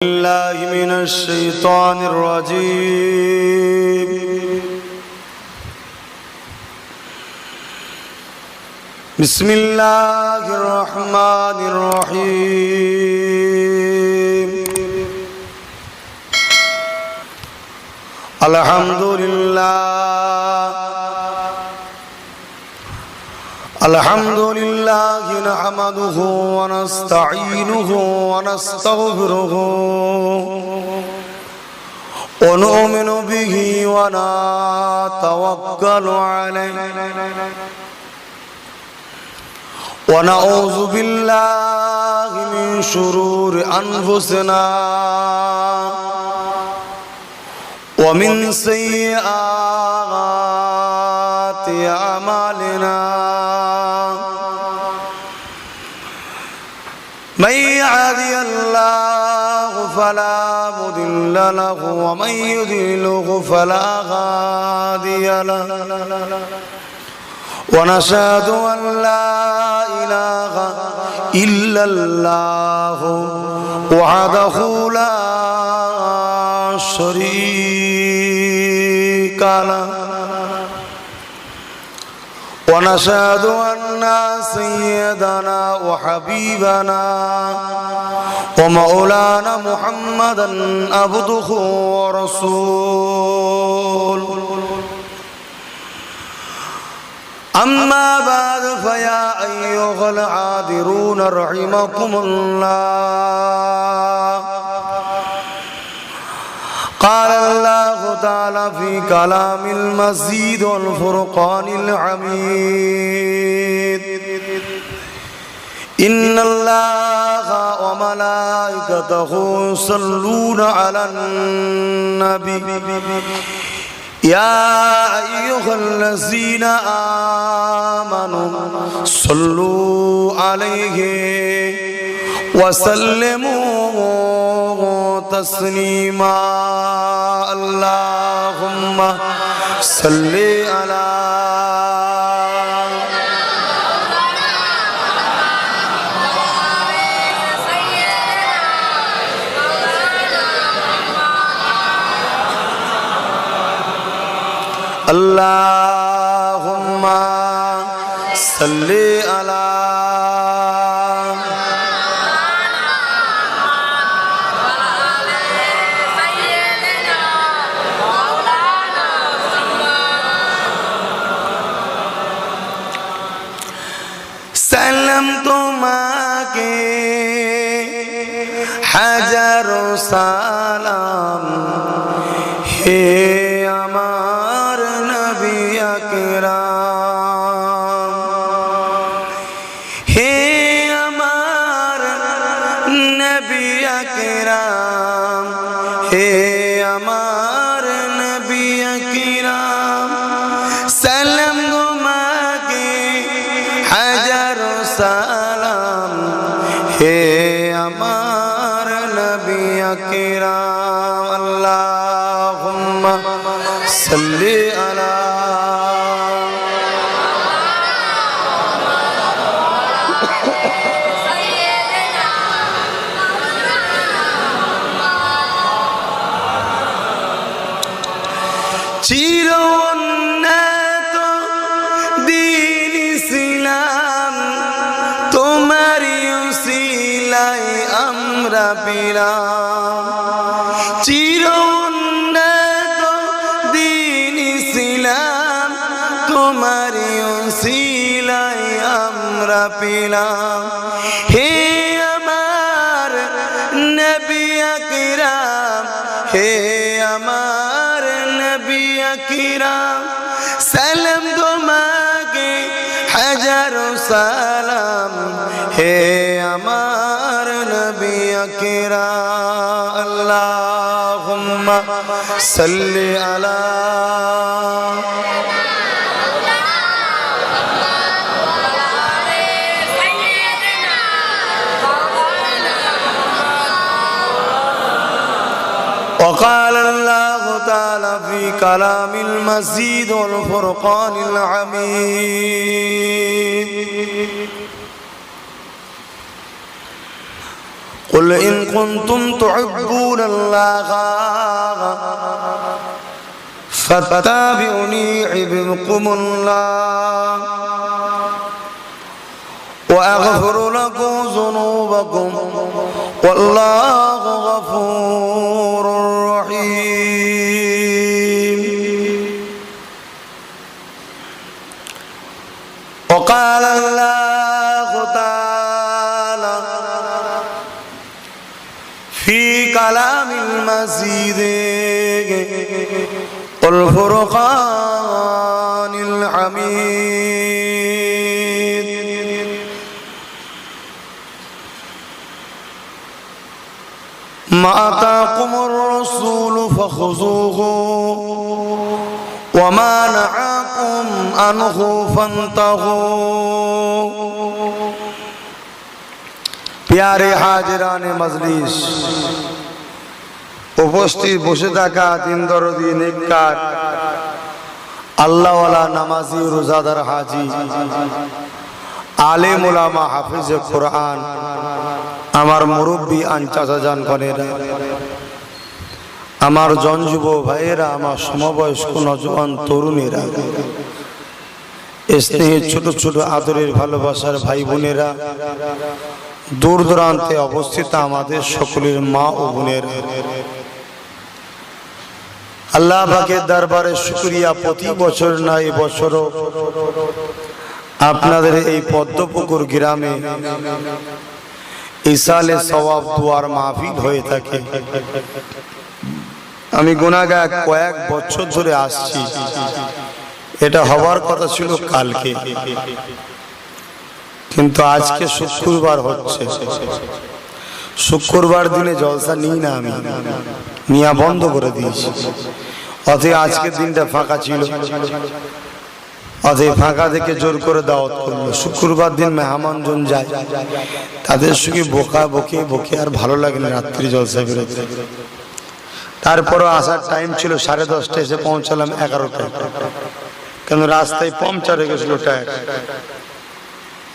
بالله من الشيطان الرجيم. بسم الله الرحمن الرحيم. الحمد لله نحمده ونستعينه ونستغفره ونؤمن به ونتوكل عليه ونعوذ بالله من شرور أنفسنا ومن سيئات أعمالنا. من يهده الله فلا مضل له ومن يضلل فلا هادي له. ونشهد أن لا إله إلا الله وحده لا شريك له. ونشهد أن سيدنا وحبيبنا ومولانا محمدا عبده ورسوله. أما بعد فيا أيها الحاضرون رحمكم الله. قال الله تعالى في كلام المجيد والفرقان الحميد: إن الله وملائكته يصلون على النبي يا أيها الذين آمنوا صلوا عليه وسلموا تسليما. اللهم صل على اللهم صل على সালাম তোমাকে হাজারো সালাম হে আমার নবী আকরাম। হে আমার নবী আকরাম, হে আমার নবী আকরাম, সালাম তোমাকে হাজারো সালাম হে আমার নবী আকরাম। আল্লাহুম্মা সাল্লি আলা চির উন্নত দ্বীন ইসলাম তোমারি উসিলায় আমরা পেলাম। চির উন্নত দ্বীন ইসলাম তোমারি উসিলায় আমরা পেলাম। হে আমার নবী আকরাম, হে আমার নবী আকরাম, সালাম তোমাকে হাজারো সালাম হে আমার নবী আকরাম। আল্লাহুম্মা সাল্লি আলা وقال الله تعالى في كلام المجيد والفرقان الحميد: قل إن كنتم تحبون الله فاتبعوني يحببكم الله وأغفر لكم ذنوبكم والله غفور رحيم. وقال الله تعالى في كلام المجيد والفرقان الحميد ما آتاكم الرسول فخذوه وما نهاكم عنه فانتهوا. প্যারে হাজিরানে মজলিস, উপস্থিত বসে থাকা দিন দরদি নেককার আল্লাহওয়ালা নামাজি রোজাদার হাজি আলেম উলামা হাফিজ কোরআন, আমার মুরব্বী আনচাচা জান কনেরা, আমার জনযুব ভাইয়েরা, আমার সমবয়স্ক নজওয়ান তরুণেরা, স্নেহের ছোট ছোট আদরের ভালোবাসার ভাই বোনেরা, দূর দূরান্তে অবস্থিত আমাদের সকলের মা ও বোনেরা, আল্লাহ পাকের দরবারে শুকরিয়া। প্রতি বছর না এই বছরও আপনাদের এই পদ্মপুকুর গ্রামে ইসালে সওয়াব দুয়ার মাহফিল হয়ে থাকে। আমি গুনাহগার কয়েক বছর ধরে আসছি, এটা হওয়ার কথা ছিল কালকে, কিন্তু আজকে শুক্রবার হচ্ছে। শুক্রবার দিনে জলসা নিই না, আমি নিয়া বন্ধ করে দিয়েছি। অতএব আজকের দিনটা ফাঁকা ছিল, অতএব ফাঁকা থেকে জোর করে দাওয়াত করলো। শুক্রবার দিন মেহমানজন যায়, তাদের সঙ্গে বোকা বকে বকে আর ভালো লাগে না রাত্রি জলসা বেরোতে। তারপরও আসার টাইম ছিল 10:30, এসে পৌঁছালাম 11টায়, কেন রাস্তায় পাংচার হয়ে গেছিল টায়ার,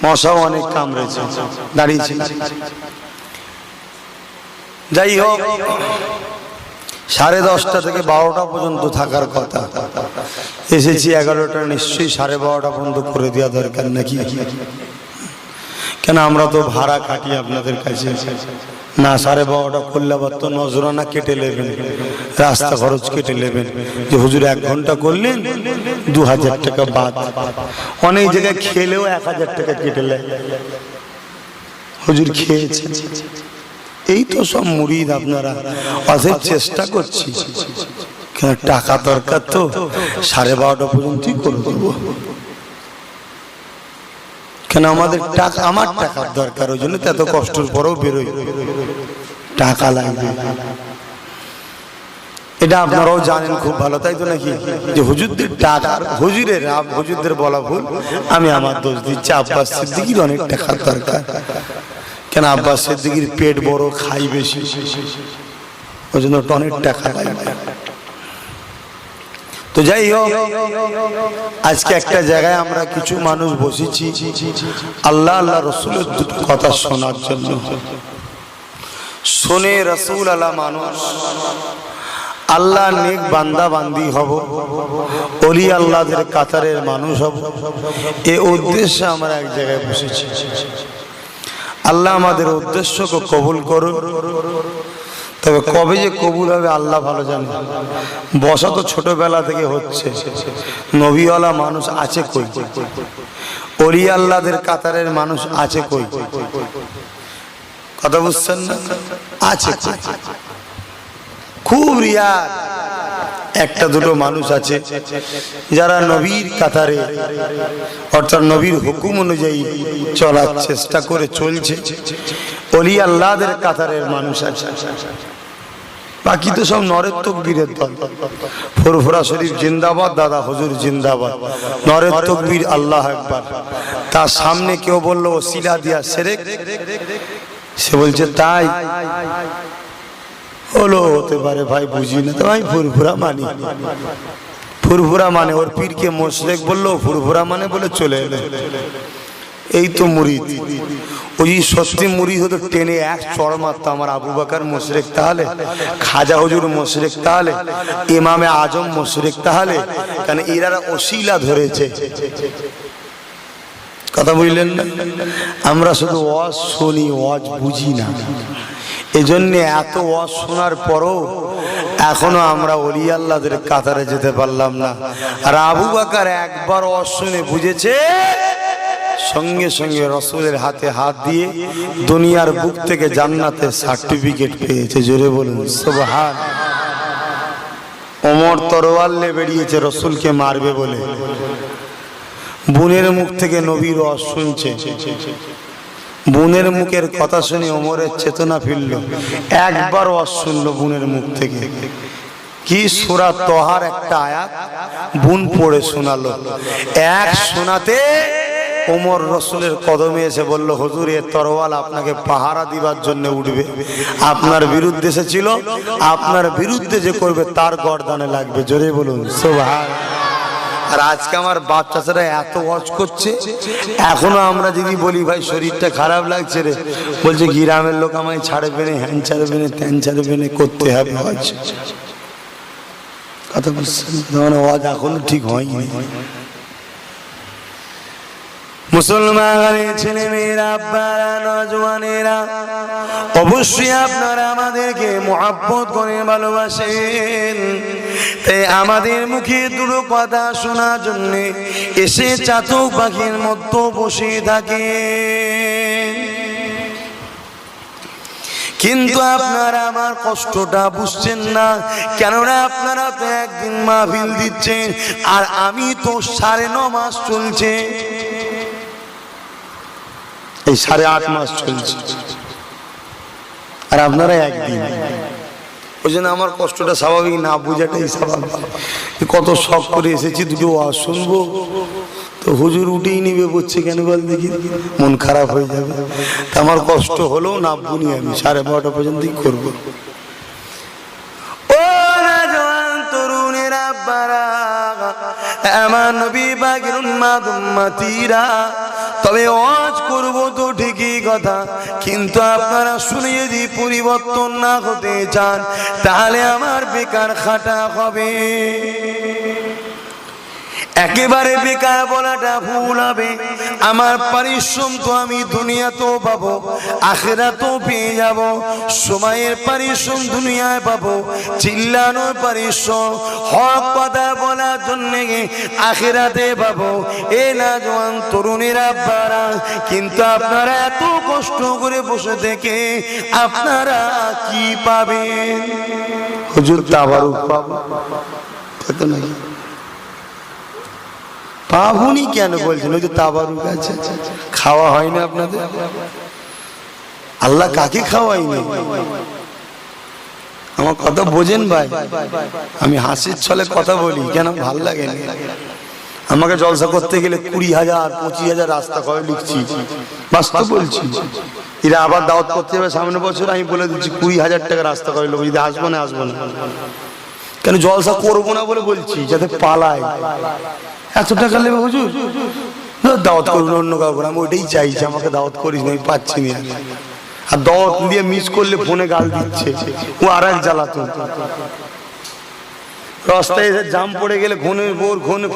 মশাও অনেক কামড়েছে, দাঁড়িয়েছি। যাই হোক, 10:30 থেকে 12টা পর্যন্ত থাকার কথা, এসেছি 11টা। নিশ্চয়ই 12:30 পর্যন্ত করে দেওয়া দরকার নাকি? কেন আমরা তো ভাড়া কাটি আপনাদের কাছে না। 12:30 করলে আবার তো নজরানা কেটে নেবেন, রাস্তা খরচ কেটে নেবেন, যে হুজুর 1 ঘন্টা করলেন 2000 টাকা বাদ। অনেক জায়গায় খেলেও 1000 টাকা কেটে নেয়, হুজুর খেয়েছে। এই তো সব মুরিদ আপনারা। অতএব চেষ্টা করছি, কেন টাকা দরকার তো 12:30 পর্যন্তই করে দেবো। কেন আমাদের টাকা, আমার টাকার দরকার, ওই জন্য এত কষ্টের পরেও বেরোই, টাকা লাগবে। এটা আপনারাও জানেন খুব ভালো, তাই তো নাকি? যে হুজুরদের টাকা, হুজুরদের বলা ভুল, আমি আমার দোষ দিচ্ছি। আব্বাস সিদ্দিকীর অনেক টাকার দরকার। কেন আব্বাস সিদ্দিকীর পেট বড়, খাই বেশি, ওই জন্য অনেক টাকা লাগবে। তো যাই হোক, আজকে একটা জায়গায় আমরা কিছু মানুষ বসেছি আল্লাহ আল্লাহ রসুলের দুটো কথা শোনার জন্য। শুনে রসুল আল্লাহ মানুষ, আল্লাহ নেক বান্দা বান্দি হব, ওলি আল্লাহদের কাতারের মানুষ হব, এ উদ্দেশ্যে আমরা এক জায়গায় বসেছি। আল্লাহ আমাদের উদ্দেশ্যকে কবুল করুন। তবে কবে যে কবুল হবে আল্লাহ ভালো জানে। বসা তো ছোটবেলা থেকে হচ্ছে, নবীওয়ালা মানুষ আছে কই, ওলি আল্লাহদের কাতারের মানুষ আছে কই? কথা বুঝছেন না? আছে, খুব রিয়ার একটা দুটো মানুষ আছে যারা নবীর কাতারে, অর্থাৎ নবীর হুকুম অনুযায়ী চলার চেষ্টা করে চলছে। ওলি আল্লাহদের কাতারের মানুষ আছে, বাকি তো সব নরের তকবীরের দল। ফুরফুরা শরীফ জিন্দাবাদ, দাদা হুজুর জিন্দাবাদ, নরের তকবীর আল্লাহ আকবার। তার সামনে কেউ বললো ওসিলা দিয়া শিরক, সে বলছে তাই হলো, হতে পারে ভাই, বুঝি না তো। আমি ফুরফুরা মানি, ফুরফুরা মানে ওর পীরকে মুশরিক বললো, ফুরফুরা মানে বলে চলে এলো। এই তো মুরিদ। ওই সত্যি মুরিদ হতো টেনে এক চড় মারতো আমার আবু বকর মুশরিক তাহলে, খাজা হুজুর মুশরিক তাহলে, ইমামে আজম মুশরিক তাহলে, কারণ এরা ওসিলা ধরেছে। কথা বুঝলেন না? আমরা শুধু ওয়াজ শুনি, ওয়াজ বুঝি না। এজন্য এত ওয়াজ শোনার পরও এখনো আমরা ওলি আল্লাহদের কাতারে যেতে পারলাম না। আর আবু বকর একবার ওয়াজ শুনে বুঝেছে, সঙ্গে সঙ্গে রসুলের হাতে হাত দিয়ে দুনিয়ার বুক থেকে জান্নাতের সার্টিফিকেট পেয়েছে। জোরে বলুন সুবহান। ওমর তরোয়াল নিয়ে বেরিয়েছে রসুলকে মারবে বলে, বোনের মুখ থেকে নবীর ওয়াজ শুনছে। বোনের মুখের কথা শুনে ওমরের চেতনা ফিরল, একবার ওয়াজ শুনলো বোনের মুখ থেকে। কি সূরা তহার একটা আয়াত বোন পড়ে শোনালো। এক শোনাতে ওমর রসুলের কদমে এসে বলল, হুজুর এ তরোয়াল আপনাকে পাহারা দিবার জন্য উঠবে, আপনার বিরুদ্ধে এসেছিল, আপনার বিরুদ্ধে যে করবে তার গর্দানে লাগবে। জোরে বলুন সুবহান। আর আজকে আমার বাচ্চারা এত ওয়াজ করছে, এখনো আমরা যদি বলি ভাই শরীরটা খারাপ লাগছে রে, বলছে গ্রামের লোক আমায় ছাড়বে না, হ্যান ছাড়বে না, ত্যান ছাড়বে না, করতে হবে ওয়াজ। কথা বুঝছেন? ওয়াজ এখনো ঠিক হয়নি। মুসলমানের ছেলে মেয়েরা, আব্বারা, নওজওয়ানেরা, অবশ্যই আপনারা আমাদেরকে মহব্বত করে ভালোবাসেন। তাই আমাদের মুখে দুটো কথা শোনার জন্য এসে চাতক পাখির মতো বসে থাকে। কিন্তু আপনারা আমার কষ্টটা বুঝছেন না, কেননা আপনারা তো একদিন মাহফিল দিচ্ছেন, আর আমি তো 9.5 মাস চলছে, এই 8.5 মাস চলছে, আর আপনারা একদিন। ওই জন্য আমার কষ্টটা স্বাভাবিক, না বুঝাটাই স্বাভাবিক। কত শখ করে এসেছি, দুটো ওয়াজ শুনবো, তো হুজুর উঠেই নিবে, বলছে কেন বল দেখি, মন খারাপ হয়ে যাবে। তা আমার কষ্ট হলেও না বুনি, আমি 12:30 পর্যন্তই করবো। ও নওজওয়ান তরুণেরা, আব্বারা, আমার নবী পাকের উম্মত উম্মতিরা, তবে ওয়াজ করবো তো ঠিকই কথা, কিন্তু আপনারা শুনে যদি পরিবর্তন না হতে চান, তাহলে আমার বেকার খাটা হবে। একেবারে বেকার বলাটা ভুল হবে। আমার পরিশ্রম তো আমি দুনিয়াতেও পাবো, আখিরাতেও পেয়ে যাব। সময়ের পরিশ্রম দুনিয়ায় পাবো, চিল্লানোর পরিশ্রম, হক কথা বলার জন্য আখিরাতে পাবো। এ নওজওয়ান তরুণেরা, আব্বারা, কিন্তু আপনারা এত কষ্ট করে বসে থেকে আপনারা কি পাবেন? হুজুর তাবারুক পাবো, কত নাকি পাবুনি? কেন বলছেন? ওই তো তাবারুক আছে, খাওয়া হয় না আপনাদের? আল্লাহ কাকে খাওয়াইনি? আমার কথা বোঝেন ভাই, আমি হাসির ছলে কথা বলি, কেন ভাল লাগে না? আমাকে জলসা করতে গেলে 20,000 25,000 রাস্তা করে লিখছি, বাস্তব বলছি। এরা আবার দাওয়াত করতে যাবে সামনে বছর, আমি বলে দিচ্ছি 20,000 টাকা রাস্তা করে লোক, যদি আসবো না আসবো না। কেন জলসা করবো না বলে বলছি, যাতে পালায়। এত টাকা নেবে হুজুর, দাওয়াত করুন অন্য কাউকে, আমি ওইটাই চাইছি, আমাকে দাওয়াত করিস না, আমি পাচ্ছি না। আর দাওয়াত দিয়ে মিস করলে ফোনে গাল দিচ্ছে, ও আর এক জ্বালাতন। রাস্তায় এসে জাম পড়ে গেলে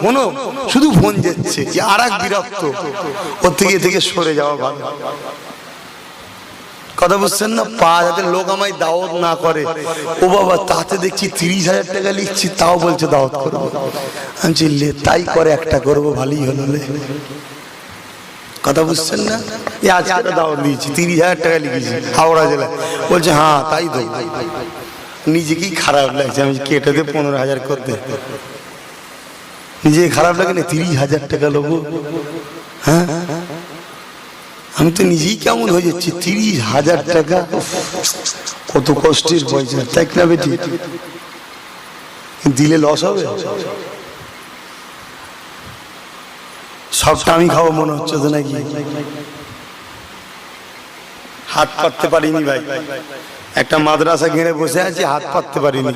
ফোনও শুধু ফোন যাচ্ছে, আর এক বিরক্ত। ওর থেকে সরে যাওয়া ভালো। কথা বুঝছেন না? যাতে লোক আমায় দাওয়াত না করে। ও বাবা, তাতে দেখছি 30,000 টাকা লিখছি, তাও বলছে দাওয়াত করবো। আমি চিল্লে তাই করে, একটা করবো, ভালোই হলো। কথা বুঝছেন না? এই আজকে দাওয়াত দিয়েছি, 30,000 টাকা লিখেছি হাওড়া জেলায়, বলছে হ্যাঁ তাই তো। নিজেকেই খারাপ লাগছে, আমি কেটে দে 15,000 করতে। নিজে খারাপ লাগে না? 30,000 টাকা লোক, হ্যাঁ আমি তো নিজেই কেমন হয়ে যাচ্ছি। 30,000 টাকা, কত কষ্টের পয়সা, তাই না বেটি? দিলে লস হবে? সবটা আমি খাবো মনে হচ্ছে তো নাকি? হাত পাততে পারিনি ভাই, একটা মাদ্রাসা ঘিরে বসে আছি, হাত পাততে পারিনি।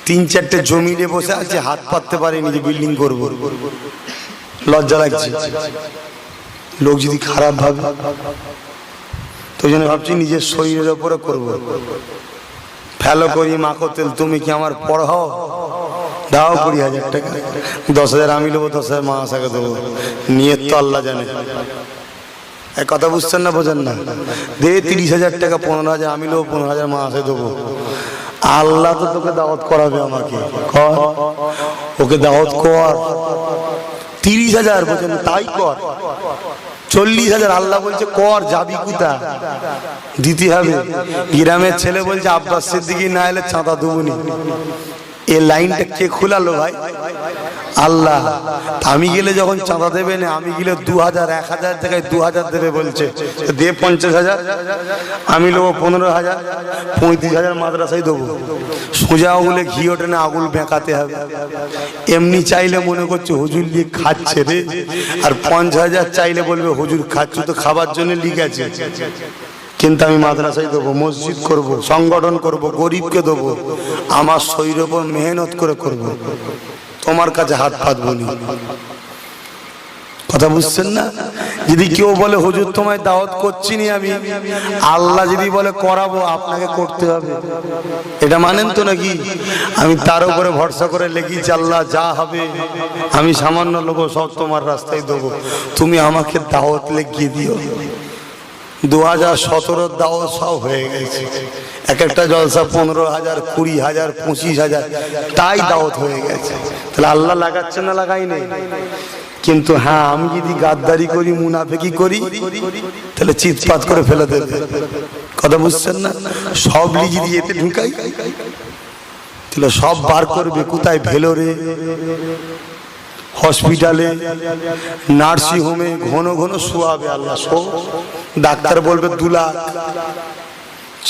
3-4টে জমি নিয়ে বসে আছি, হাত পাততে পারিনি যে বিল্ডিং করবো, লজ্জা লাগছে। লোক যদি খারাপ ভাবে, তো জন্য ভাবছি নিজের শরীরের ওপরে করবো। ফেলো করি মাখো তেল, তুমি কি আমার পড়াও, দাও 20,000 টাকা, 10,000 আমি নেবো, 10,000 মা আশাকে দেবো, নিয়ত তো আল্লাহ জানে। এক কথা বুঝছেন না, বোঝেন না? দে 30,000 টাকা, 15,000 আমি নেবো, 15,000 মা আশায় দেবো। আল্লাহ তো তোকে দাওয়াত করাবে, আমাকে কর, ওকে দাওয়াত কর। 30,000 বোঝেন, তাই কর। 40,000 আল্লাহ বলছে কর, যাবি কোথা, দিতে হবে। গ্রামের ছেলে বলছে আব্বাস সিদ্দিকী না এলে চাঁদা দেবনি। এই লাইনটা কে খোলালো ভাই? আল্লাহ। আমি গেলে যখন চাঁদা দেবে না, আমি গেলে 2,000, 1,000 জায়গায় 2,000 দেবে বলছে, দে 50,000, আমি নেবো 15,000, 35,000 মাদ্রাসায় দেবো। সোজা আগুলে ঘি ওঠে না, আগুল বেঁকাতে হবে। এমনি চাইলে মনে করছে হুজুর লিয়ে খাচ্ছে রে, আর 50,000 চাইলে বলবে হুজুর খাচ্ছ তো খাবার জন্য লিখেছে, কিন্তু আমি মাদ্রাসায় দেবো, মসজিদ করব, সংগঠন করব, গরিবকে দেবো, আমার শরীরের উপর মেহনত করে করব, তোমার কাছে হাত পাতবো না। কথা বুঝছেন না? যদি কেউ বলে হুজুর তোমায় দাওয়াত করছি না আমি, আল্লাহ যদি বলে করাবো, আপনাকে করতে হবে, এটা মানেন তো নাকি? আমি তার উপরে ভরসা করে লেগেছি, আল্লাহ যা হবে আমি সামান্য লোক সব তোমার রাস্তায় দেবো, তুমি আমাকে দাওয়াত লেগিয়ে দিও। 2017 দাওয়াত সব হয়ে গেছে, এক একটা জলসা 15,000, 20,000, 25,000, তাই দাওয়াত হয়ে গেছে। তাহলে আল্লাহ লাগাচ্ছে না লাগাই নেই? কিন্তু হ্যাঁ, আমি যদি গাদ্দারি করি, মুনাফিকি করি, তাহলে চিৎপাত করে ফেলে দেবে। কথা বুঝছেন না? সব লিখে দিয়ে এতে ঢুকাই, তাহলে সব বার করবে। কোথায়? ভেলোরে, হসপিটালে, নার্সিং হোমে ঘন ঘন শোয়াবে। আল্লাহ শো, ডাক্তার বলবে 2 লাখ,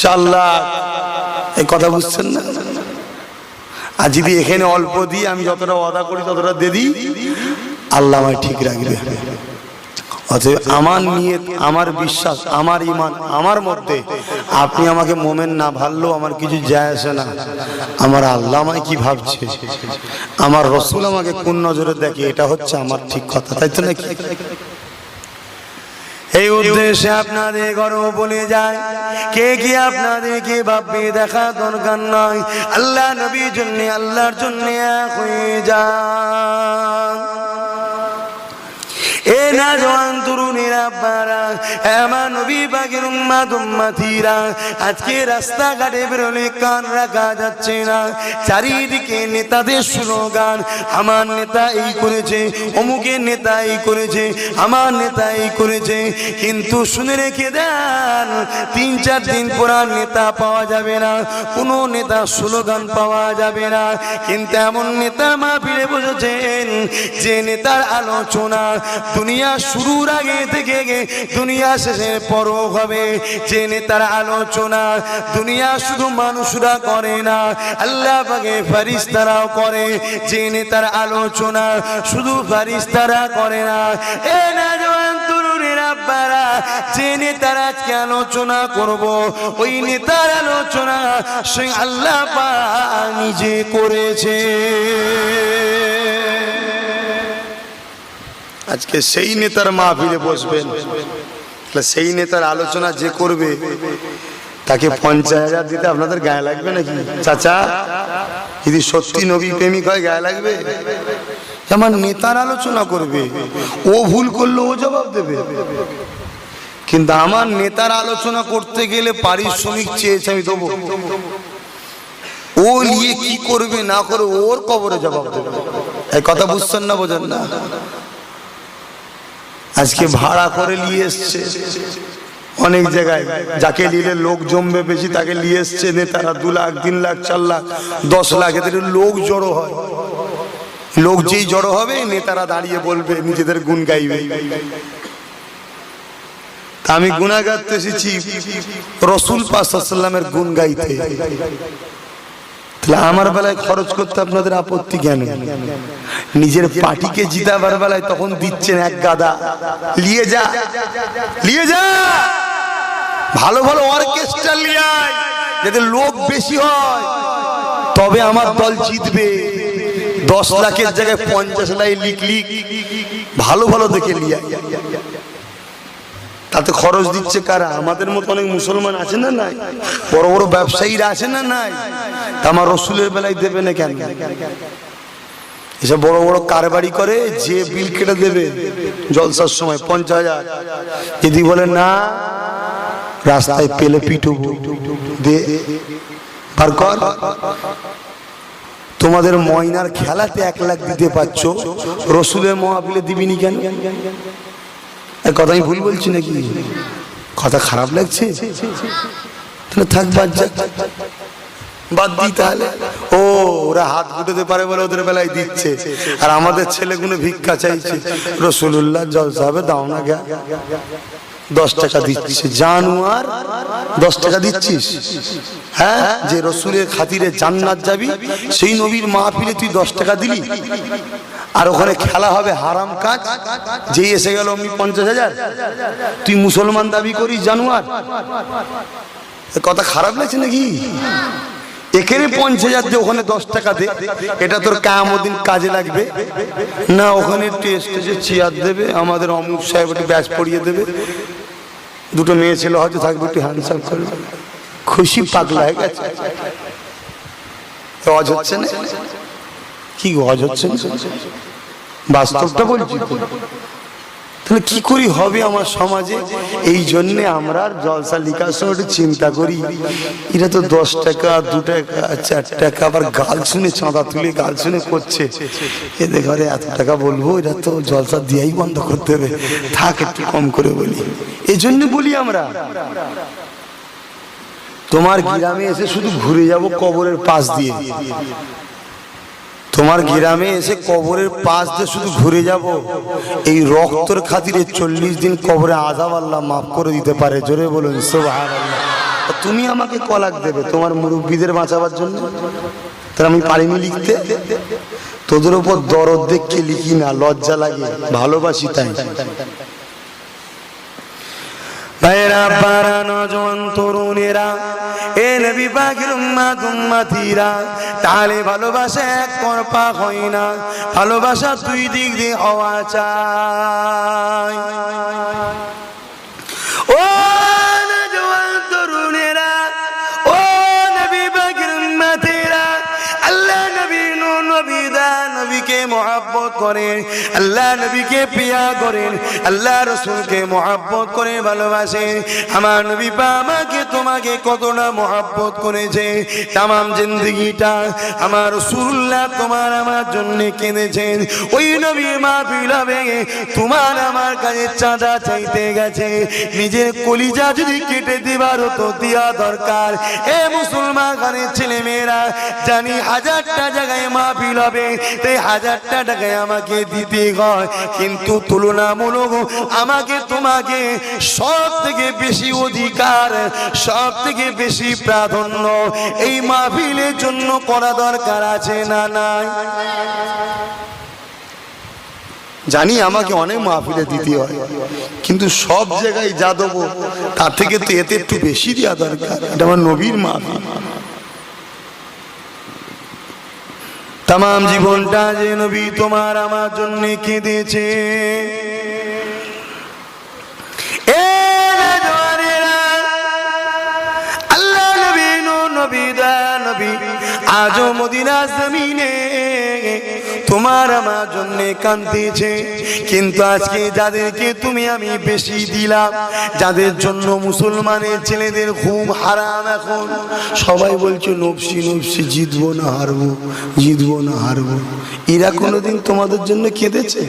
4 লাখ। এই কথা বুঝছেন না? আর যদি এখানে অল্প দিই, আমি যতটা ওয়াদা করি ততটা দিয়ে দিই, আল্লাহ আমায় ঠিক রাখবে। অতএব আমার নিয়ত, আমার বিশ্বাস, আমার ঈমান আমার মধ্যে, আপনি আমাকে মোমেন না ভাবলেও আমার কিছু যায় আসে না। আমার আল্লাহ আমায় কি ভাবছে, আমার রসুল আমাকে কোন নজরে দেখে, এটা হচ্ছে আমার ঠিক কথা, তাই তো নাকি? এই উদ্দেশ্যে আপনাদের গর্ব বলে যায়, কে কি আপনাদেরকে ভাববে দেখা দরকার নয়। আল্লাহ নবীর জন্য, আল্লাহর জন্য এক হয়ে যান। এ নওজওয়ান তরুণেরা, আপনারা আমার নবী পাকের উম্মত উম্মতিরা, আজকে রাস্তাঘাটে বেরোলে কান রাখা যাচ্ছে না, চারিদিকে নেতাদের স্লোগান, আমার নেতা এই করেছে, অমুকের নেতা এই করেছে, আমার নেতা এই করেছে। কিন্তু শুনে রেখে দেন, 3-4 দিন পর আর নেতা পাওয়া যাবে না, কোনো নেতা স্লোগান পাওয়া যাবে না। কিন্তু এমন নেতার মাহফিলে বসেছেন, যে নেতার আলোচনা দুনিয়া শুরুর আগে থেকে দুনিয়া শেষের পরও হবে। যে নেতার আলোচনা দুনিয়া শুধু মানুষরা করে না, আল্লাহ পাকে ফেরেশতারাও করে। যে নেতার আলোচনা শুধু ফেরেশতারা করে না। এ নওজওয়ান তরুণেরা, আপনারা যে নেতার আজকে আলোচনা করব, ওই নেতার আলোচনা সেই আল্লাহ পাক নিজে করেছে। আজকে সেই নেতার মাহফিলে বসবেন, সেই নেতার আলোচনা যে করবে, তাকে 50,000 দিতে আপনাদের গায়ে লাগবে নাকি? চাচা, যদি সত্যি নবী প্রেমিক হয় গায়ে লাগবে? আমার নেতার আলোচনা করবে, ও ভুল করলে ও জবাব দেবে। কিন্তু আমার নেতার আলোচনা করতে গেলে পারিশ্রমিক চেয়েছে, আমি দেবো। ও নিয়ে কি করবে না করবে, ওর কবরে জবাব দেবে। এই কথা বুঝছেন না, বোঝেন না? আজকে ভাড়া করে নিয়ে এসছে অনেক জায়গায়, যাকে নিলে লোক জমবে বেশি, তাকে নিয়ে এসছে নেতারা। 2 লাখ, 3 লাখ, 4 লাখ, 10 লাখ, এদের লোক জড়ো হয়। লোক যেই জড়ো হবে, নেতারা দাঁড়িয়ে বলবে, নিজেদের গুণ গাইবে। আমি গুনাহ গাইতে এসেছি রাসূল পাক সাল্লাল্লাহু আলাইহি ওয়াসাল্লামের গুণ গাইতে, তাহলে আমার বেলায় খরচ করতে আপনাদের আপত্তি কেন? নিজের পার্টিকে জিতাবার বেলায় তখন দিচ্ছেন এক গাদা, নিয়ে যা, নিয়ে যা, ভালো ভালো অর্কেস্ট্রা নিয়ে আয়, যাতে লোক বেশি হয়, তবে আমার দল জিতবে। 10 লাখের জায়গায় 50 লাখ লিখ, ভালো ভালো দেখে নিয়ে আয়। তাতে খরচ দিচ্ছে কারা? আমাদের মতো অনেক মুসলমান আছে না নাই? বড় বড় ব্যবসায়ীরা আছে না নাই? তা আমার রসুলের বেলায় দেবে না কেন? এসব বড় বড় কারবারি করে, যে বিল কেটে দেবে জলসার সময় 50,000, যদি বলে না রাস্তায় পেলে পিটুবো, দে পার কর। তোমাদের ময়নার খেলাতে 1 লাখ দিতে পারছ, রসুলের মাহফিলে দিবিনি কেন? কথা আমি ভুল বলছি নাকি? কথা খারাপ লাগছে? তাহলে থাক, বাদ দিই তাহলে। ও ওরা হাত গুটাতে পারে বলে ওদের বেলায় দিচ্ছে, আর আমাদের ছেলেগুলো ভিক্ষা চাইছে। রসুল্লাহ জলসা হবে, দাও না গা, 10 টাকা দিচ্ছিস জানুয়ার, 10 টাকা দিচ্ছিস। হ্যাঁ, যে রসুলের খাতিরে জান্নাত যাবি, সেই নবীর মাহফিলে তুই 10 টাকা দিলি, আর ওখানে খেলা হবে হারাম কাজ, যেই এসে গেল অমনি 50,000, তুই মুসলমান দাবি করিস জানুয়ার? কথা খারাপ লাগছে নাকি? এখানে 50,000 দে, ওখানে 10 টাকা দে, এটা তোর কিয়ামত দিন কাজে লাগবে না? ওখানে স্টেজে চেয়ার দেবে, আমাদের অমুক সাহেব একটু ব্যাচ পড়িয়ে দেবে, 2টো মেয়ে ছেলে হয়তো থাকবে, একটু হ্যান্ডসাম করবে, খুশি পাগলা হয়ে গেছে। হজ হচ্ছে না কি? হজ হচ্ছে না, বাস্তবটা বলছি। তাহলে কি করি হবে আমার সমাজে? এই জন্যে আমরা জলসা লিখার সময় একটু চিন্তা করি, এরা তো 10 টাকা, 2 টাকা, 4 টাকা, আবার গাল শুনে, চাঁদা তুলে গাল শুনে করছে, এদের ঘরে এত টাকা বলবো, এরা তো জলসা দিয়েই বন্ধ করতে হবে, থাক একটু কম করে বলি। এই জন্য বলি আমরা, তোমার গ্রামে এসে শুধু ঘুরে যাব কবরের পাশ দিয়ে, তোমার গ্রামে এসে কবরের পাশ দিয়ে শুধু ঘুরে যাব, এই রক্তর খাতিরে 40 দিন কবরে আযাব আল্লাহ মাফ করে দিতে পারে। জোরে বলুন সুবহানাল্লাহ। তুমি আমাকে কলাক দেবে তোমার মুরব্বীদের বাঁচাবার জন্য, তাহলে আমি পারিনি লিখতে? তোদের উপর দরদ দেখে লিখি না, লজ্জা লাগে, ভালোবাসি তাই। ভাইরা, পারা, নওজোয়ান, তরুণেরা, এ নবী পাকের উম্মত উম্মতিরা, তাহলে ভালোবাসা এক তরফা হয় না, ভালোবাসা 2 দিক দিয়ে হওয়া চাই। ও নওজোয়ান তরুণেরা, ও নবী পাকের উম্মতিরা, আল্লাহ নবী নবী দা নবীকে মহব্বত করেন, আল্লাহ নবীকে প্রিয়া করেন, আল্লাহ রসুলকে মহব্বত করে ভালোবাসেন। আমার নবী পা আমাকে তোমাকে কতটা মহব্বত করেছে, তামাম জিন্দগিটা আমার রাসূলুল্লাহ তোমার আমার জন্য কেঁদেছেন। ওই নবী মাহফিল হবে, তোমার আমার কাছে চাঁদা চাইতে গেছে, নিজের কলিজা যদি কেটে দিবার হতো দিয়া দরকার। এ মুসলমান ঘরের ছেলে মেয়েরা, জানি 1000টা জায়গায় মাহফিল হবে, তাই 1000টা টাকায় আমাকে দিতে হয়, কিন্তু তুলনামূলক আমাকে তোমাকে সব থেকে বেশি অধিকার, সব থেকে বেশি প্রাধান্য এই মাহফিলের জন্য করা দরকার আছে না নাই? জানি আমাকে অনেক মাহফিলে দিতে হয়, কিন্তু সব জায়গায় যা দেবো তার থেকে তো এতে একটু বেশি দেওয়া দরকার। এটা আমার নবীর মাহফিল, তামাম জীবনটা যে নবী তোমার আমার জন্য কেঁদেছে। আল্লাহ নবী নবী দা নবী আজও মদিনা জমিনে তোমার আমার জন্য কাঁদতেছে, কিন্তু আজকে যাদেরকে তুমি আমি বেশি দিলাম, যাদের জন্য মুসলমানের ছেলেদের ঘুম হারাম, এখন সবাই বলছে নফসি নফসি, জিতবো না হারবো, জিতবো না হারবো। এরা কোনোদিন তোমাদের জন্য কেঁদেছে?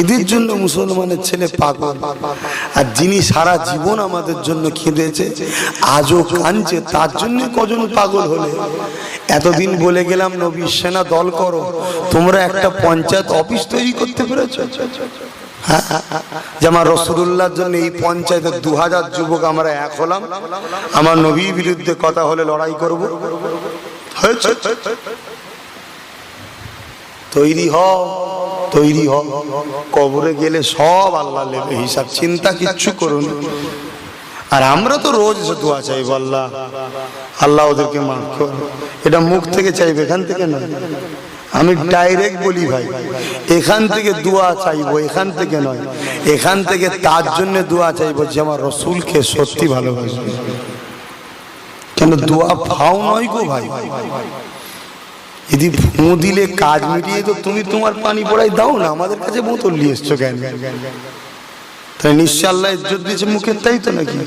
এদের জন্য মুসলমানের ছেলে পাগল, আর যিনি সারা জীবন আমাদের জন্য কেঁদেছে আজও কাঁদছে, তার জন্য কজন পাগল হলে? এতদিন বলে গেলাম নবীর সেনা দল করো, তোমরা একটা পঞ্চায়েত অফিস তৈরি করতে পেরেছো? যে আমার রাসূলুল্লাহর জন্য এই পঞ্চায়েতের 2000 যুবক আমরা এক হলাম, আমার নবীর বিরুদ্ধে কথা হলে লড়াই করব, হয়েছে? তৈরি হও, তৈরি হও, কবরে গেলে সব আল্লাহ নেবে হিসাব, চিন্তা কিচ্ছু করুন। আর আমরা তো রোজ দোয়া চাইবো, আল্লাহ আল্লাহ ওদেরকে মাফ করো, এটা মুখ থেকে চাইবে, এখান থেকে না। আমি ডাইরেক্ট বলি ভাই, এখান থেকে দোয়া চাইবো, এখান থেকে নয়, এখান থেকে তার জন্য দোয়া চাইবো যে আমার রসুলকে সত্যি ভালোবাসবে। কেন দোয়া ফাও নয় গো ভাই, যদি ফু দিলে কাজ মিটিয়ে তো তুমি তোমার পানি পড়াই দাও না, আমাদের কাছে বোতল নিয়ে এসছো কেন? তাই নিশ্চয় আল্লাহ ইজ্জত দিয়েছে মুখের, তাই তো নাকি?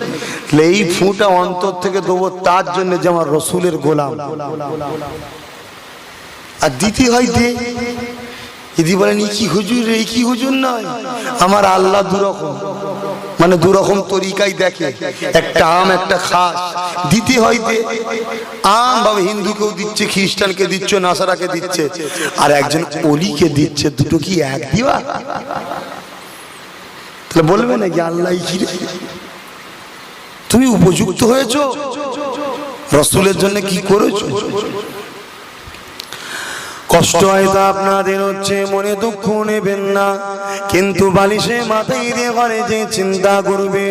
এই ফুটা অন্তর থেকে দেবো তার জন্য যে আমার রসুলের গোলাম। আর দিতে হয় দে, যদি বলেন এই কি হুজুর, এই কি হুজুর নয়, আমার আল্লাহ দুরকম, মানে দুরকম তরিকায় দেখে, একটা আম একটা খাস, দিতে হয় দে। আম ভাবে হিন্দুকেও দিচ্ছে, খ্রিস্টানকে দিচ্ছে, নাসারাকে দিচ্ছে, আর একজন অলিকে দিচ্ছে, দুটো কি এক দিবা? তাহলে বলবে নাকি আল্লাহ কি তুমি উপযুক্ত হয়েছো, রসুলের জন্য কি করেছো? কষ্ট হয়তো আপনাদের হচ্ছে, মনে দুঃখ নেবেন না, কিন্তু বালিশে মাথায় দিয়ে ঘরে যে চিন্তা করবে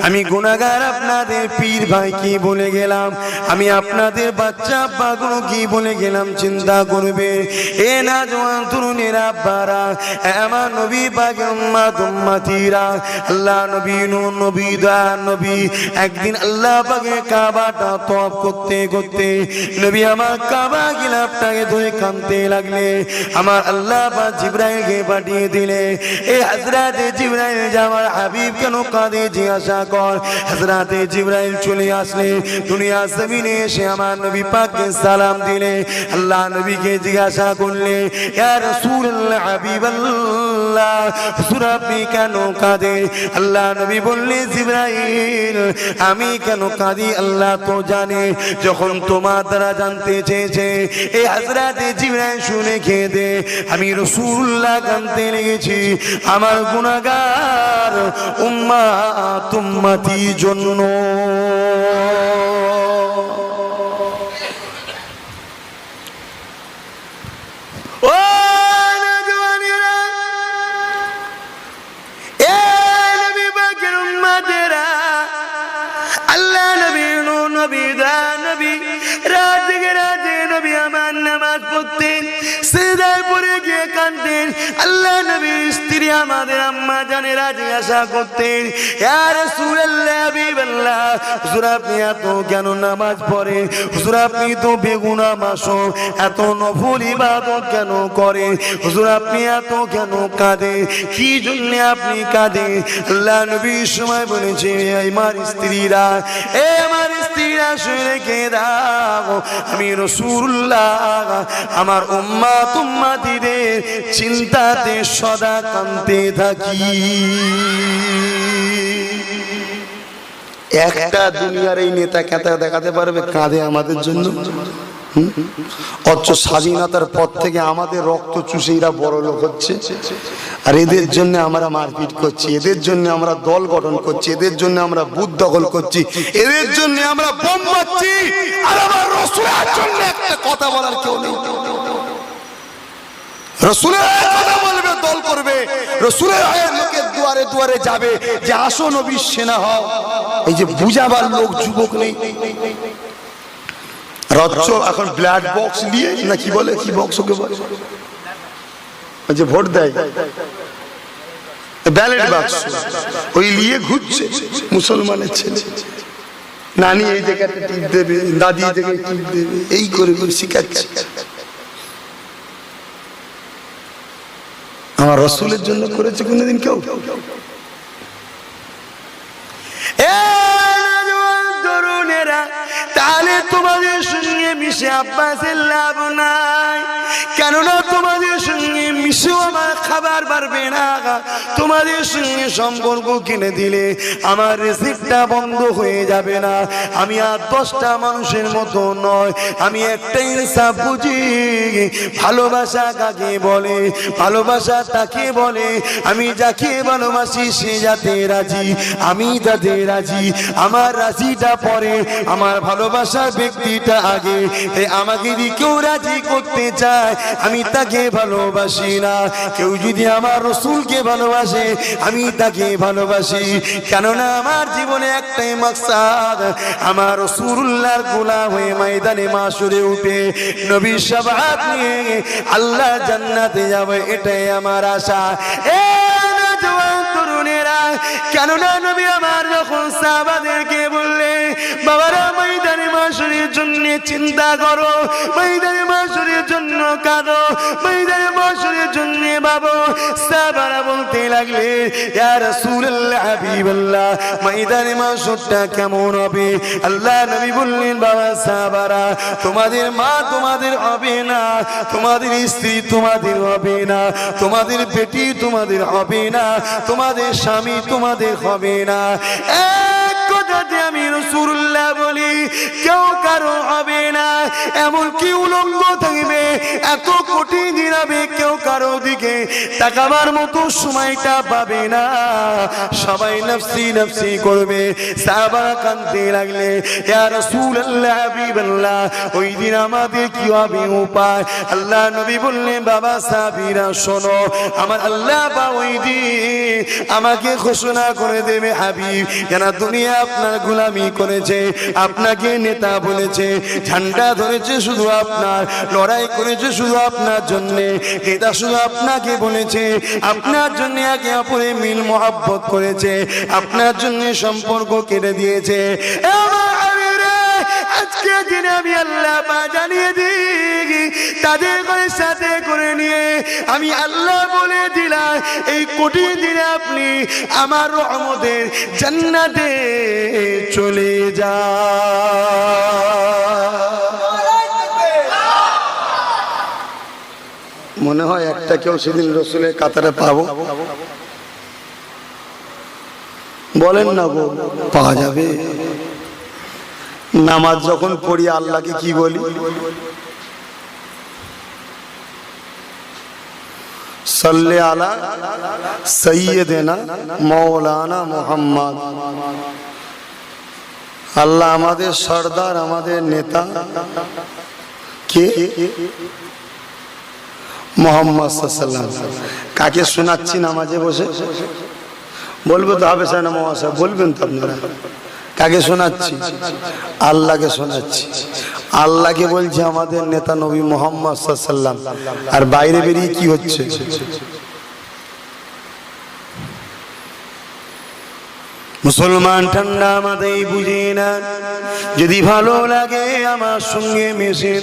আমি গুনাহগার আপনাদের পীর ভাই কি বলে গেলাম, আমি আপনাদের বাচ্চা আব্বাগুলো কি বলে গেলাম, চিন্তা করবে। এ না জওয়ান তরুণের আব্বারা, আমার নবী পাকের উম্মত উম্মতিরা, আল্লাহ নবী নূর নবী দয়ার নবী একদিন আল্লাহ পাকের কাবাটা তওয়াফ করতে করতে নবী আমার কাবা গিলাফটাকে ধরে কাঁদতে লাগলে, আমার আল্লাহ পাক জিবরাইলকে পাঠিয়ে দিলে, এই হযরতে জিবরাইল যে আমার হাবিব কেন কাঁদে জিজ্ঞাসা কর। হযরতে জিবরাইল চলে আসলে দুনিয়া জমিনে এসে আমার নবী পাককে সালাম দিলে, আল্লাহ নবীকে জিজ্ঞাসা করলে, ইয়া রাসূলুল্লাহ হাবিবাল্লাহ হুজুর আপনি কেন কাঁদে? আল্লাহ নবী বললে, জিবরাইল আমি কেন কাঁদি আল্লাহ তো জানে, যখন তোমার দ্বারা জানতে চেয়েছে এই হযরতে জিবরাইল শুনে কেঁদে, আমি রাসূলুল্লাহ কাঁদতে লেগেছি আমার গুনাহগার উম্মত উম্মতির জন্য। ও নওজওয়ানেরা, এ নবী পাকের উম্মতেরা, আল্লাহ নবী নূর নবী দয়ার নবী রাতে রাতে নবী আমার নামাজ পড়তেন, সিজদায় পড়ে গিয়ে কাঁদতেন। আল্লাহ নবীর স্ত্রী আমাদের আম্মা জানেরা জিজ্ঞাসা করতেন, ইয়া রাসূলুল্লাহ হাবিবাল্লাহ হুজুর আপনি এত কেন নামাজ পড়েন, হুজুর আপনি তো বেগুনাহ মাসুম, এত নফল ইবাদত কেন করেন, হুজুর আপনি এত কেন কাঁদেন, কি জন্য আপনি কাঁদেন? আল্লাহ নবীর সময় বলেছে, আমার স্ত্রীরা, এ আমার স্ত্রীরা শুনে রেখে দাও, আমি রাসূলুল্লাহ আমার উম্মত উম্মতিদের চিন্তাতে সদা কাঁদতে থাকি। একটা দুনিয়ার এই নেতা কেতা দেখাতে পারবে কাঁদে আমাদের জন্য? অথচ স্বাধীনতার পর থেকে আমাদের রক্ত চুষে এরা বড় লোক হচ্ছে, আর এদের জন্য আমরা মারপিট করছি, এদের জন্য আমরা দল গঠন করছি, এদের জন্য আমরা বুথ দখল করছি, এদের জন্য আমরা বোম মারছি, আর আমার রাসূলের জন্য একটা কথা বলার কেউ নেই। রাসূলের কথা বলবে, দল করবে, রাসূলের হয়ে লোকের দুয়ারে দুয়ারে যাবে যে আসো নবীর সেনা হও, এই যে বুঝাবার লোক যুবক নেই। রচ্চ এখন ব্লাড বক্স নিয়ে না কি বলে, কি বক্স ওকে বলে, যে ভোট দেয় ব্যালট বাক্স, ওই নিয়ে ঘুরছে মুসলমানের ছেলে। নানি এই জায়গাতে টিপ দেবে, দাদি এই জায়গায় টিপ দেবে, এই করে করে শিখাচ্ছে। আমার রাসূলের জন্য করেছে কোনদিন কেউ? তাহলে তোমাদের সঙ্গে মিশে আব্বাসের লাভ নাই, কেননা তোমাদের সঙ্গে মিশেও আমার খাবার পারবে না, তোমাদের সঙ্গে সম্পর্ক কিনে দিলে আমার রিজিকটা বন্ধ হয়ে যাবে না। আমি আর 10টা মানুষের মতো নয়, আমি একটা ইনসাফ বুঝি। ভালোবাসা কাকে বলে, ভালোবাসা তাকে বলে আমি যাকে ভালোবাসি সে যাতে রাজি, আমি তাতে রাজি। আমার রাজিটা পরে, আমার ভালোবাসার ব্যক্তিটা আগে। আমাকে যদি কেউ রাজি করতে চায় আমি তাকে তাকে ভালোবাসি না। কেউ যদি আমার রসুলকে ভালোবাসে আমি তাকে ভালোবাসি, কেননা আমার জীবনে একটাই মাকসাদ, আমার রাসূলুল্লাহর গোলাম হয়ে ময়দানে মাশরে উঠে নবীর শাফাআত নিয়ে আল্লাহ জান্নাতে যাবে, এটাই আমার আশা। কেননা নবী আমার যখন সাহাবাদেরকে বললে, বাবারা ময়দানে মাশরের জন্য চিন্তা করো, ময়দানে মাশরের জন্য কাঁদো, ময়দানে মাশরের জন্য ভাবো, সাহাবারা বলতে লাগলে, ইয়া রাসূলুল্লাহ হাবিবাল্লাহ ময়দানে মাশরটা কেমন হবে? আল্লাহ নবী বললেন, বাবা সাহাবারা, তোমাদের মা তোমাদের হবে না, তোমাদের স্ত্রী তোমাদের হবে না, তোমাদের বেটি তোমাদের হবে না, তোমাদের স্বামী তোমাদের হবে না। এক কথাতে আমি রাসূলুল্লাহ বলি, কেউ কারো হবে না, এমনকি উলঙ্গ থাকবে, এত কঠিন দিন হবে, কেউ কারো দিকে তাকাবার মতো সময়টা পাবে না, সবাই নফসি নফসি করবে। সাহাবারা কাঁদতে লাগলে, ইয়া রাসূলুল্লাহ হাবিবাল্লাহ ওই দিন আমাদের কি হবে উপায়? আল্লাহ নবী বললেন, বাবা সাহাবীরা শোনো, আমার আল্লাহ বা ওই দিন আমাকে ঘোষণা করে দেবে, হাবিব কেন দুনিয়া আপনার গোলামি করেছে, আপনাকে নেতা বলেছে, ঝান্ডা ধরেছে শুধু আপনার, লড়াই করেছে শুধু আপনার জন্য, নেতা শুধু আপনাকে বলেছে, আপনার জন্য একে অপরে মিল মোহাব্বত করেছে, আপনার জন্য সম্পর্ক কেটে দিয়েছে। আজকে দিনে আমি আল্লাহ জানিয়ে দিই, তাদের সাথে করে নিয়ে আমি আল্লাহ বলে দিলাম, এই কঠিন দিনে আপনি আমার রহমতের জান্নাতে চলে যা। মনে হয় একটা কেউ সেদিন রসুলের কাতারে পাবো, বলেন না গো, পাওয়া যাবে? নামাজ যখন পড়ি আল্লাহকে কি বলি? সাল্লি আলা সাইয়্যিদিনা মাওলানা মুহাম্মদ। আল্লাহ আমাদের সরদার, আমাদের নেতা কে? মুহাম্মদ সাল্লাল্লাহু আলাইহি ওয়াসাল্লাম। কাকে শোনাচ্ছি নামাজে বসে? বলবো তো হবে না মহাশয়, বলবেন তো আপনারা? কাকে শোনাচ্ছি? আল্লাহকে শোনাচ্ছি। আল্লাহকে বলছে আমাদের নেতা নবী মুহাম্মদ সাল্লাল্লাহু আলাইহি ওয়াসাল্লাম। আর বাইরে বেরিয়ে কি হচ্ছে? মুসলমান ঠান্ডা মাথায় বুঝে না, যদি ভালো লাগে আমার সঙ্গে মিশে,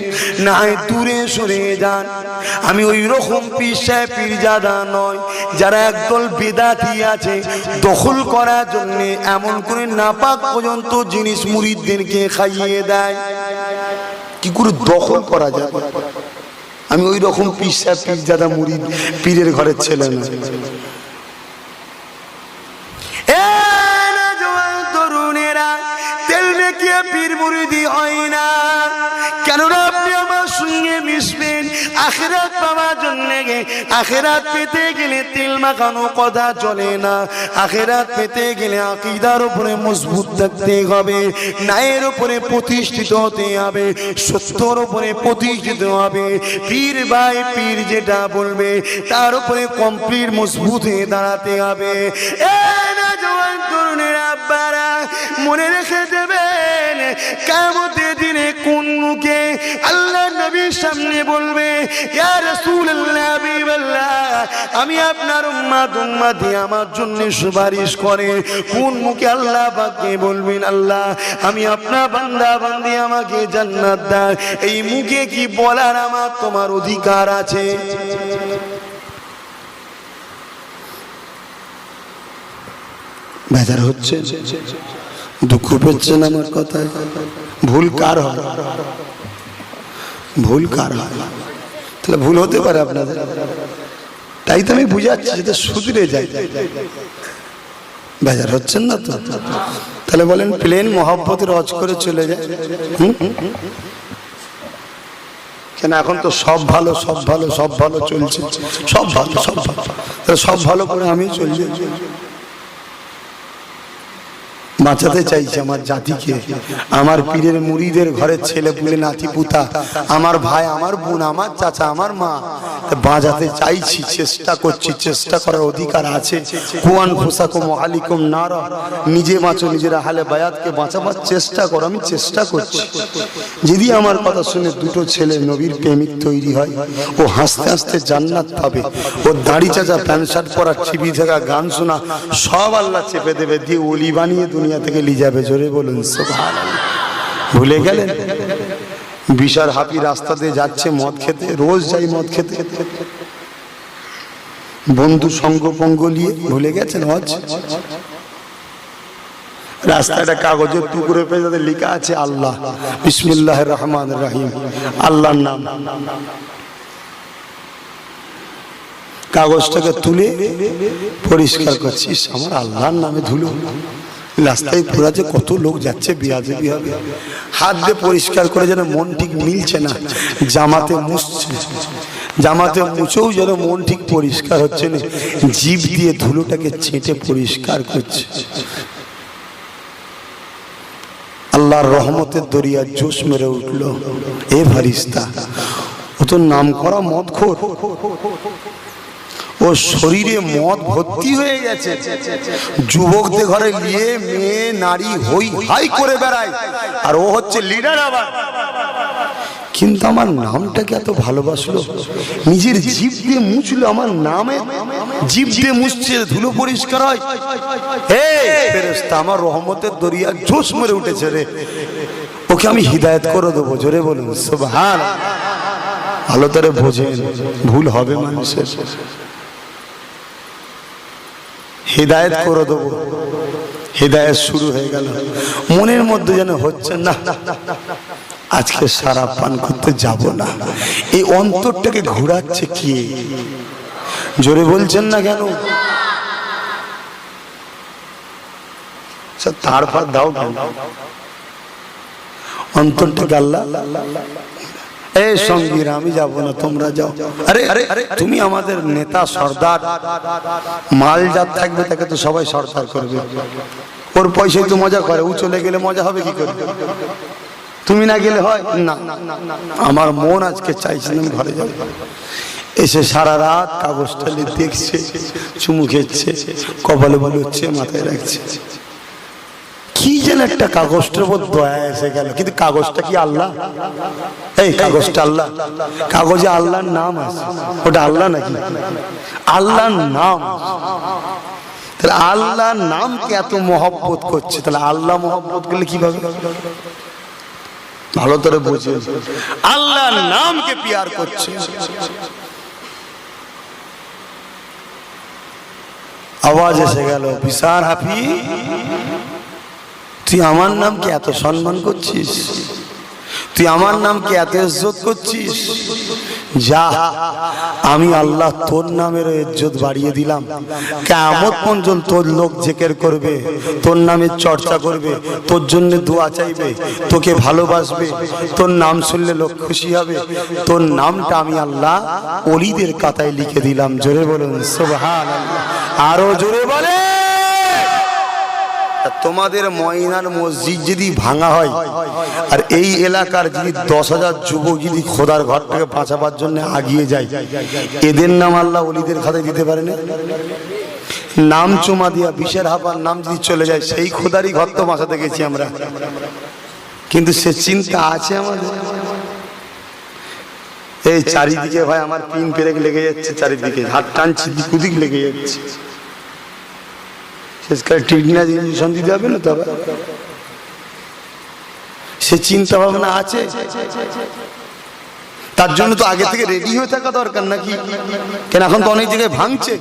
না দূরে সরে যান। আমি ওই রকম পীর সাহেব পীরজাদা নয়, যারা একদল বেদাতি আছে দখল করার জন্য এমন করে নাপাক পর্যন্ত জিনিস মুরিদদেরকে খাইয়ে দেয়। কি করে দখল করা যায়? আমি ওই রকম পীর সাহেব পীরজাদা মুরিদ পীরের ঘরের ছেলে না। পীর মুরিদি হয় না, কেননা আপনি আমার সঙ্গে মিশবেন আখিরাত পাওয়ার জন্য। আখিরাত পেতে গেলে তেল মাখানো কথা চলে না, আখিরাত পেতে গেলে আকীদার উপরে মজবুত থাকতে হবে, ন্যায়ের উপরে প্রতিষ্ঠিত হতে হবে, সত্যর উপরে প্রতিষ্ঠিত হবে। পীর ভাই পীর যেটা বলবে তার উপরে কমপ্লিট মজবুত হয়ে দাঁড়াতে হবে। মনে রেখে দেবেন, কিয়ামতের দিনে কোন মুখে আল্লাহ নবীর সামনে বলবে, ইয়া রাসূলুল্লাহ হাবিবাল্লাহ আমি আপনার উম্মতি আমার জন্য সুপারিশ করে। কোন মুখে আল্লাহ পাককে বলবেন, আল্লাহ আমি আপনার বান্দা বান্দি, আমাকে জান্নাত দাও। এই মুখে কি বলার আমার তোমার অধিকার আছে? বেজার হচ্ছে, দুঃখ পেচ্ছেন আমার কথায়? ভুল কার হয়? ভুল কার হয়? তাহলে ভুল হতে পারে আপনাদের, তাই তো আমি বুঝাচ্ছি যাতে শুধরে যায়। বেজার হচ্ছেন না তো? তাহলে বলেন প্লেন মহব্বতের রজ করে চলে যায়। কেন এখন তো সব ভালো, সব ভালো, সব ভালো চলছে, সব ভালো, সব ভালো, তাহলে সব ভালো করে আমি চলছি। বাঁচাতে চাইছি আমার জাতিকে, আমার পীরের মুরিদের ঘরের ছেলে পুলে নাতি পুতা, আমার ভাই, আমার বোন, আমার চাচা, আমার মা, বাঁচাতে চাইছি, চেষ্টা করছি, চেষ্টা করার অধিকার আছে। কুয়ান ফুসাকুম আলিকুম নারা, নিজে বাঁচো, নিজের আহলে বায়াতকে বাঁচাবার চেষ্টা করো। আমি চেষ্টা করছি। যদি আমার কথা শুনে দুটো ছেলে নবীর প্রেমিক তৈরি হয়, ও হাসতে হাসতে জান্নাত পাবে। ও দাড়ি চাচা প্যান্ট শার্ট পরা টিভি থাকা গান শোনা সব আল্লাহ চেপে দেবে, দিয়ে ওলি বানিয়ে দুনিয়া থেকে নিয়ে যাবে। জোরে বলুন সুবহানাল্লাহ। ভুলে গেলেন বিশাল হাফি রাস্তা দিয়ে যাচ্ছে মদ খেতে, রোজ যাই মদ খেতে, বন্ধু সঙ্গ পঙ্গ নিয়ে। ভুলে গেছেন হজ? রাস্তাটা কাগজের টুকরো পেয়ে যাদের লেখা আছে আল্লাহ, বিসমিল্লাহির রহমানির রহিম, আল্লাহর নাম। কাগজটাকে তুলে পরিষ্কার করছিস, আমার আল্লাহর নামে ধুলো। রাস্তায় ঘোরাচ্ছে, কত লোক যাচ্ছে, বিয়াদবি হবে। হাত দিয়ে পরিষ্কার করে যেন মন ঠিক মিলছে না, জামাতে মুছছে, জামাতে মুছেও যেন মন ঠিক পরিষ্কার হচ্ছে না, জিভ দিয়ে ধুলোটাকে ছেঁটে পরিষ্কার করছে। আল্লাহর রহমতের দরিয়া জোশ মেরে উঠল। এ ফারিস্তা, ও তো নাম করা মদখোর, ও শরীরে মদ ভর্তি হয়ে গেছে, যুবকদের ঘরে নিয়ে মেয়ে নারী হই হাই করে বেড়ায়, আর ও হচ্ছে লিডার আবার। কিন্তু আমার নামটাকে এত ভালোবাসলো, নিজের জিভ দিয়ে মুছলো, আমার নামে জিভ দিয়ে মুছছে, ধুলো পরিষ্কার হয়। হে ফেরেশতা, আমার রহমতের দরিয়া জোশ মেরে উঠেছে রে, ওকে আমি হিদায়াত করে দেবো। জোরে বলুন সুবহানাল্লাহ। ভালো করে বোঝেন, ভুল হবে মানুষের, হিদায়াত করে দেবো। হিদায়াত শুরু হয়ে গেল, মনের মধ্যে যেন হচ্ছে না আজকে সারা পান করতে যাব না। এই অন্তরটাকে ঘোরাচ্ছে কি? জোরে বলছেন না কেন? তারপর দাও অন্তরটাকে আল্লাহ, এই সঙ্গীরা আমি যাব না, তোমরা যাও। আরে আরে, তুমি আমাদের নেতা সর্দার, মাল যার থাকবে তাকে তো সবাই সর্দার করবে, ওর পয়সায় তো মজা করে, ও চলে গেলে মজা হবে কি করে? তুমি না গেলে হয় না। আমার মন আজকে চাইছে আমি ঘরে যাব। এসে সারা রাত কাগজটা দেখছে, চুমু খেচ্ছে, কপালে বলছে, মাথায় রাখছে। কি যেন একটা কাগজটার উপর দয়া এসে গেল, কিন্তু কাগজটা কি আল্লাহ? এই কাগজটা আল্লাহ? কাগজে আল্লাহর নাম আছে, ওটা আল্লাহ নাকি? আল্লাহর নাম। তাহলে আল্লাহর নামকে এত মহব্বত করছে, তাহলে আল্লাহ মহব্বত করলে কিভাবে? ভালো করে বুঝে, আল্লাহর নামকে পিয়ার করছে। আওয়াজ এসে গেল, বিশাল হাফি, তুই আমার নামকে এত সম্মান করছিস, তুই আমার নামকে এত ইজ্জত করছিস, যা আমি আল্লাহ তোর নামের ইজ্জত বাড়িয়ে দিলাম। কিয়ামত পর্যন্ত তোর লোক জিকির করবে, তোর নামের চর্চা করবে, তোর জন্য দোয়া চাইবে, তোকে ভালোবাসবে, তোর নাম শুনলে লোক খুশি হবে। তোর নামটা আমি আল্লাহ ওলিদের খাতায় লিখে দিলাম। জোরে বলুন সুবহানাল্লাহ। আরো জোরে বলে। তোমাদের ময়নার মসজিদ যদি ভাঙা হয়, আর এই এলাকার যদি 10,000 যুবক যদি খোদার ঘরটাকে বাঁচাবার জন্য আগিয়ে যায়, এদের নাম আল্লাহ ওলিদের খাতায় দিতে পারে না? নাম চুমা দিয়া বিশের হাবার নাম যদি চলে যায়, সেই খোদারই ঘর তো বাঁচাতে গেছি আমরা, কিন্তু সে চিন্তা আছে আমাদের? এই চারিদিকে ভাই আমার পিন পেরেক লেগে যাচ্ছে, চারিদিকে হাত টানছি, দিক ওদিক লেগে যাচ্ছে। ইঞ্জেকশন দিতে হবে না, তবে সে চিন্তা ভাবনা আছে, তার জন্য তো আগে থেকে রেডি হয়ে থাকা দরকার নাকি? কেন এখন তো অনেক জায়গায় ভাঙছে,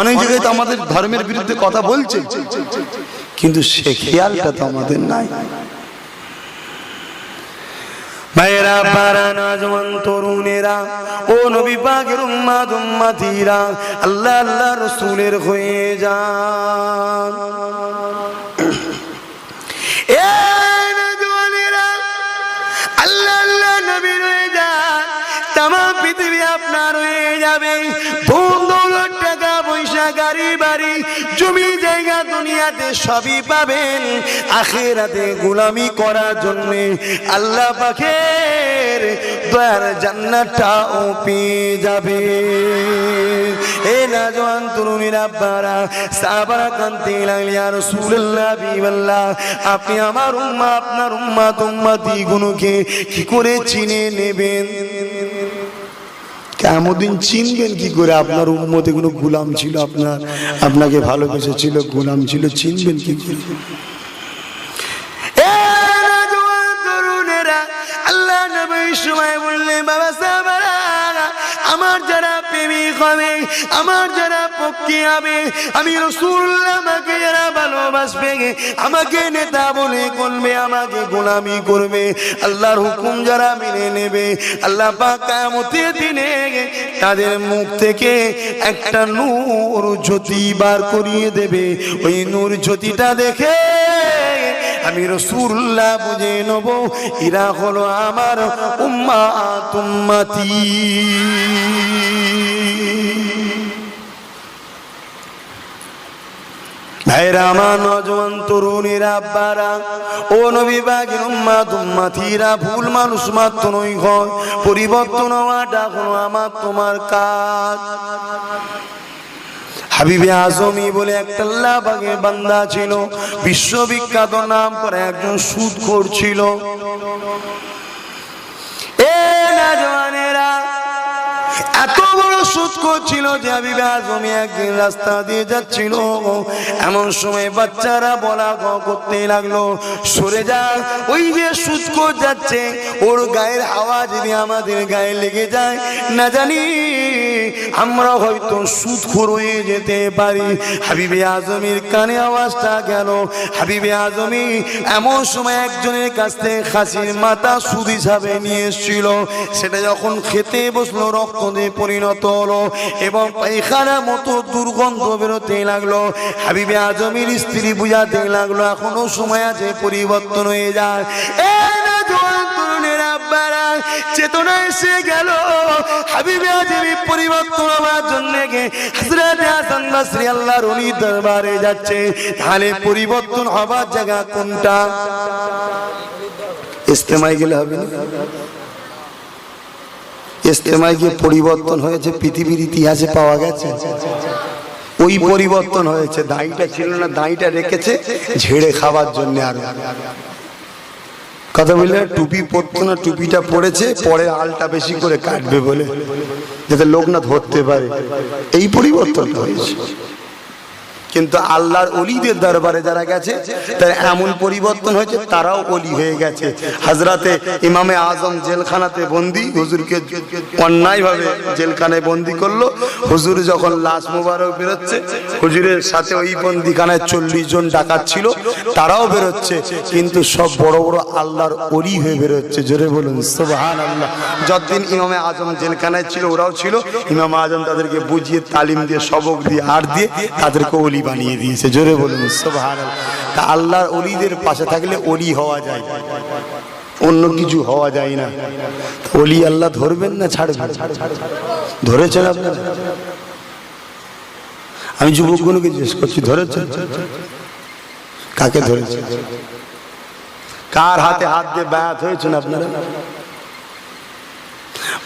অনেক জায়গায় তো আমাদের ধর্মের বিরুদ্ধে কথা বলছে, কিন্তু সে খেয়ালটা তো আমাদের নাই। ভাইরা, পারা, নওজওয়ান, তরুণেরা, ও নবী পাকের উম্মত উম্মতিরা, আল্লাহ আল্লাহ রাসূলের হয়ে যান। এ নওজওয়ানেরা, আল্লাহ আল্লাহ নবীর হয়ে যান, तमाम পৃথিবী আপনার হয়ে যাবে। ধন দৌলত, টাকা পয়সা, গাড়ি বাড়ি জমি জায়গা দুনিয়াতে সবই পাবেন, আখিরাতে গোলামি করার জন্য আল্লাহ পাকের দয়ার জান্নাতটাও পেয়ে যাবে। এ নওজোয়ান তরুণীরা আব্বারা সাহাবারা কাঁদতে লাগলেন, ইয়া রাসূলুল্লাহ হাবিবাল্লাহ, আপনি আমার উম্মাহ, আপনার উম্মাত উম্মতি গুলোকে কি করে চিনে নেবেন? কেমন চিনবেন কি করে? আপনার উম্মতে কোনো গোলাম ছিল, আপনাকে ভালোবেসেছিল, গোলাম ছিল, চিনবেন কি করে? আল্লাহ নবী সময় বললেন, বাবা সাহাবারা, আমার যারা প্রেমিক হবে, আমার যারা পক্ষী হবে, আমি রাসূলুল্লাহ, আমাকে যারা ভালোবাসবে, আমাকে নেতা বলে করবে, আমাকে গোলামি করবে, আল্লাহর হুকুম যারা মেনে নেবে, আল্লাহ পাক কিয়ামতের দিনে তাদের মুখ থেকে একটা নূর জ্যোতি বার করিয়ে দেবে। ওই নূর জ্যোতিটা দেখে আমি রাসূলুল্লাহ বুঝে নেব এরা হলো আমার উম্মাত উম্মতি। ভাইরা আমার, নওজোয়ান তরুণীরা আব্বারা, ও নবী পাকের উম্মাত উম্মতিরা, ভুল মানুষ মাত্র নয়, পরিবর্তন হওয়াটা হলো আমার তোমার কাজ। হাবিবে আজমি বলে একটা আল্লাহ পাকের বান্দা ছিল, বিশ্ববিখ্যাত নাম করে একজন সুদখোর ছিল। এ নওজোয়ানেরা, এত বড় সুদখোর ছিল যে হাবিবে আজমি একদিন রাস্তা দিয়ে যাচ্ছিল, এমন সময় বাচ্চারা বলা করতে লাগলো, সরে যা, ওই যে সুদখোর যাচ্ছে, ওর গায়ের হাওয়া যদি আমাদের গায়ে লেগে যায়, না জানি আমরা হয়তো সুদখোর হয়ে যেতে পারি। হাবিবে আজমির কানে আওয়াজটা গেল। হাবিবে আজমি এমন সময় একজনের কাছ থেকে খাসির মাথা সুদ হিসাবে নিয়ে এসেছিল, সেটা যখন খেতে বসলো রক্ত দিয়ে পরিণত হলো এবং পায়খানার মতো দুর্গন্ধ বেরোতে লাগলো। হাবিবে আজমির স্ত্রী বুঝাতে লাগলো, এখনো সময় আছে, পরিবর্তন হয়ে যায়। চেতনা এসে গেল, হাবিবে আজমি পরিবর্তন হওয়ার জন্য হযরত হাসান বসরি আল্লাহর ওলি দরবারে যাচ্ছে। তাহলে পরিবর্তন হবার জায়গা কোনটা? ইস্তেমায় গেলে হবে না? ইস্তেমায় গিয়ে পরিবর্তন হয়েছে পৃথিবীর ইতিহাসে পাওয়া গেছে। ওই পরিবর্তন হয়েছে, দাঁড়িটা ছিল না, দাঁড়িটা রেখেছে ঝেড়ে খাবার জন্য। আর কথা বললে টুপি পরতো না, টুপিটা পড়েছে, পরে আলটা বেশি করে কাটবে বলে, যাতে লোক না ধরতে পারে। এই পরিবর্তন হয়েছে। কিন্তু আল্লাহর ওলিদের দরবারে যারা গেছে তার এমন পরিবর্তন হয়েছে, তারাও ওলি হয়ে গেছে। হযরতে ইমামে আজম জেলখানাতে বন্দি, হুজুরকে অন্যায়ভাবে জেলখানায় বন্দি করলো। হুজুর যখন লাশ মোবারক বেরোচ্ছে, হুজুরের সাথে ওই বন্দিখানায় 40 জন ডাকাত ছিল, তারাও বেরোচ্ছে, কিন্তু সব বড় বড় আল্লাহর ওলি হয়ে বেরোচ্ছে। জোরে বলুন সুবহানাল্লাহ। যতদিন ইমামে আজম জেলখানায় ছিল, ওরাও ছিল। ইমাম আজম তাদেরকে বুঝিয়ে, তালিম দিয়ে, সবক দিয়ে, আর দিয়ে তাদেরকে ওলি বানিয়ে দিয়েছে। জোরে বলুন সুবহানাল্লাহ। তা আল্লাহর ওলিদের পাশে থাকলে ওলি হওয়া যায়, অন্য কিছু হওয়া যায় না। ওলি আল্লাহ ধরবেন না ছাড়বেন? ধরেছেন আপনারা? আমি যুবকগুলোকে জিজ্ঞেস করছি, ধরেছেন? কাকে ধরেছেন? কার হাতে হাত দিয়ে বায়াত হয়েছেন আপনারা?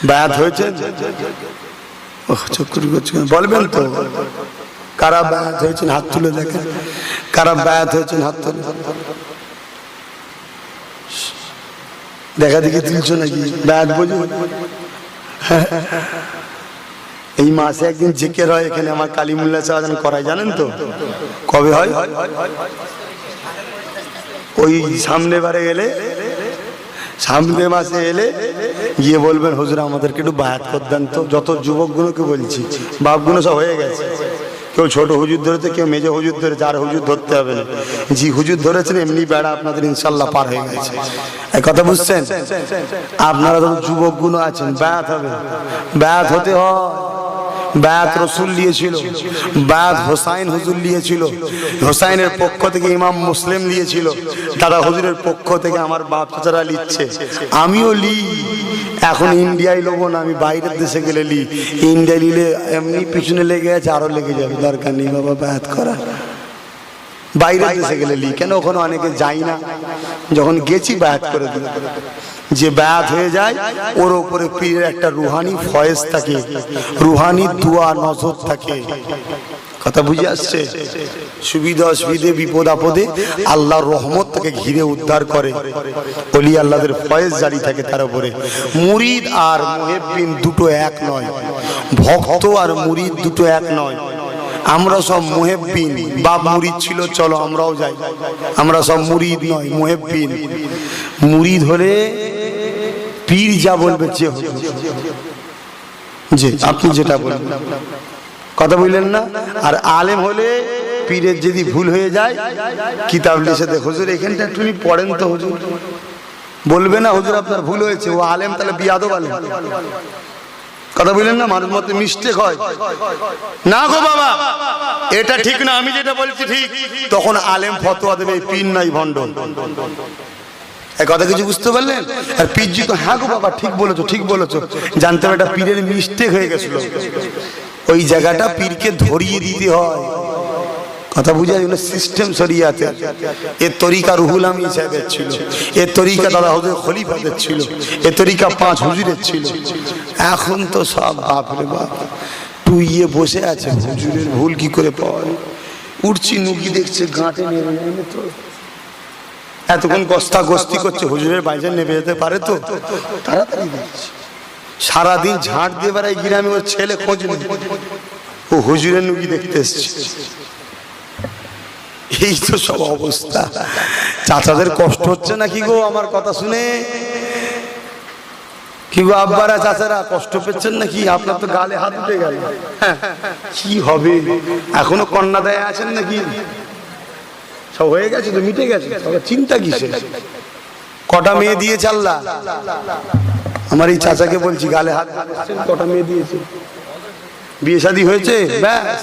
বায়াত হয়েছেন? চক্কর করছেন, বলবেন তো কারা বায়াত হয়েছেন? হাত তুলে দেখেন। কারা বায়াত হয়েছেন? হাত তুলে দেখা দেখি তুলছো নাকি? বায়াত বোঝো? এই মাসে একদিন জিকির হয় এখানে, আমার কালিমুল্লাহ সাহায্য করায়, জানেন তো? কবে হয়? ওই সামনে বারে গেলে, সামনে মাসে এলে গিয়ে বলবেন, হুজুর আমাদেরকে একটু বায়াত করে দেন তো। যত যুবকগুলোকে বলছি, বাপগুলো সব হয়ে গেছে। কেউ ছোট হুজুর ধরেছে, কেউ মেজো হুজুর ধরেছে, আর হুজুর ধরতে হবে না। জি হুজুর ধরেছেন, এমনি বেড়া আপনাদের ইনশাল্লাহ পার হয়ে গেছে। এই কথা বুঝছেন? আপনারা তো যুবকগুলো আছেন, বায়াত হবে, বায়াত হতে হয়। বায়াত রসুল নিয়েছিল, বায়াত হোসাইন হুজুর নিয়েছিল, হোসাইনের পক্ষ থেকে ইমাম মুসলিম নিয়েছিল, দাদা হুজুরের পক্ষ থেকে আমার বাপ চাচারা লিখছে, আমিও লি। এখন ইন্ডিয়ায় লোবো না, আমি বাইরের দেশে গেলে লি। ইন্ডিয়ায় নিলে এমনি পিছনে লেগে আছে, আরো লেগে যাবে, দরকার নেই বাবা বায়াত করা। বাইরের দেশে গেলে লি, কেন ওখানে অনেকে যাই না, যখন গেছি বায়াত করে দিল। যে বায়াত হয়ে যায় ওর উপরে পীরের একটা রুহানি ফয়েজ থাকে, রুহানি দুয়া নজর থাকে। কথা বুঝে আসছে? সুবিধা অসুবিধে বিপদ আপদে আল্লাহর রহমত তাকে ঘিরে উদ্ধার করে, ওলি আল্লাহদের ফয়েজ জারি থাকে তার উপরে। মুরিদ আর মুহিব্বিন দুটো এক নয়, ভক্ত আর মুরিদ দুটো এক নয়। আমরা সব মুহিব্বিন, বাপ মুরিদ ছিল, চলো আমরাও যাই। আমরা সব মুরিদ নয়, মুহিব্বিন। মুরিদ হলে পীর যা বলবে যে আপনি যেটা বলবেন, কথা বললেন না। আর আলেম হলে পীরের যদি ভুল হয়ে যায় কিতাব লিখে দেখ, হুজুর এখানটা একটু পড়েন তো, হুজুর বলবে না হুজুর আপনার ভুল হয়েছে, ও আলেম তাহলে বিয়াদব আলেম। কথা বললেন না, মানুষ মতে মিস্টেক হয় না গো বাবা, এটা ঠিক না, আমি যেটা বলছি ঠিক, তখন আলেম ফতোয়া দেবে পীর নাই ভণ্ড। কথা কিছু বুঝতে পারলেন? আর পীরজি তো হ্যাঁ গো বাবা ঠিক বলেছো, ঠিক বলেছো, জানতে হবে এটা পীরের মিস্টেক হয়ে গেছিল, ওই জায়গাটা পীরকে ধরিয়ে দিতে হয়। কথা বুঝা গেল? সিস্টেম শরিয়াতে এর তরিকা রুহুল আমিন সাহেবের ছিল, এর তরিকা দাদা হুজুর খলিফাদের ছিল, এর তরিকা 5 হুজুরের ছিল। এখন তো সব বাপরে বাপ টুইয়ে বসে আছে, হুজুরের ভুল কি করে পাওয়া, উঠছি নুকি দেখছে গাঁটে নেবে নেবে, তো এতক্ষণ গস্তা গস্তি করছে, হুজুরের বাইরে নেবে যেতে পারে তো, তাড়াতাড়ি দেখছে। সারাদিন ঝাঁট দিয়ে বেড়ায় গ্রামে, ওর ছেলে খোঁজ নেই, ও হুজুরের নুকি দেখতে এসছে। এই তো সব অবস্থা। চাচাদের কষ্ট হচ্ছে না কি গো আমার কথা শুনে? কি গো আব্বারা চাচারা কষ্ট পেচ্ছেন নাকি? আপনার তো গালে হাত উঠে গেল, কি হবে? এখনো কন্যা দেয় আছেন নাকি? সব হয়ে গেছে তো, মিটে গেছে, চিন্তা কিসে? কটা মেয়ে দিয়েছে আল্লাহ? আমার এই চাচাকে বলছি, গালে হাত কটা মেয়ে দিয়েছে? বিয়ে শাদী হয়েছে, ব্যাস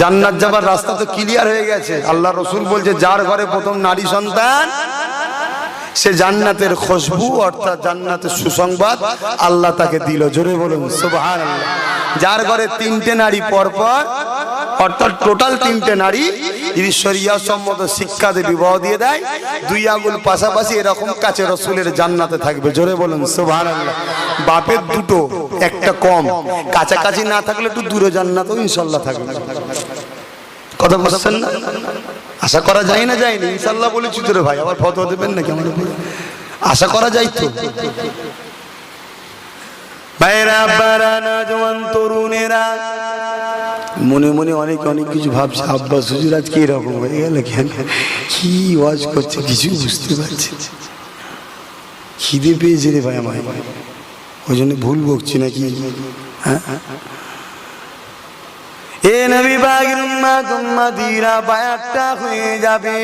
জান্নাত যাবার রাস্তা তো ক্লিয়ার হয়ে গেছে। আল্লাহ রসুল বলছে, যার ঘরে প্রথম নারী সন্তান সে জান্নাতের খুশবু অর্থাৎ জান্নাতের সুসংবাদ আল্লাহ তাকে দিল। জোরে বলুন সুবহানাল্লাহ। যার ঘরে 3টে নারী পরপর অর্থাৎ টোটাল 3টে নারী যদি শরিয়া সম্মত শিক্ষা দিয়ে বিবাহ দিয়ে দেয়, 2 আঙ্গুল পাশাপাশি এরকম কাছে রসুলের জান্নাতে থাকবে। জোরে বলুন সুবহানাল্লাহ। বাপের 2টো, একটা কম, কাছাকাছি না থাকলে একটু দূরে জান্নাতও ইনশাআল্লাহ থাকবে। কথা বুঝছেন না? আশা করা যায় না, যায়নি ইনশাআল্লাহ বলেছি তোরে ভাই, আবার ফতোয়া দেবেন নাকি আমার উপরে? আশা করা যায় তো। ভাইরা আব্বারা নওজোয়ান তরুণেরা মনে মনে অনেক অনেক কিছু ভাবছে, আব্বাস হুজুর আজকে এরকম হয়ে গেল কেন, কি ওয়াজ করছে কিছু বুঝতে পারছি। খিদে পেয়েছে রে ভাই আমার, ওই জন্য ভুল বকছি নাকি? হ্যাঁ, এ নবী পাকের উম্মত উম্মতিরা বায়াতটা হয়ে যাবে।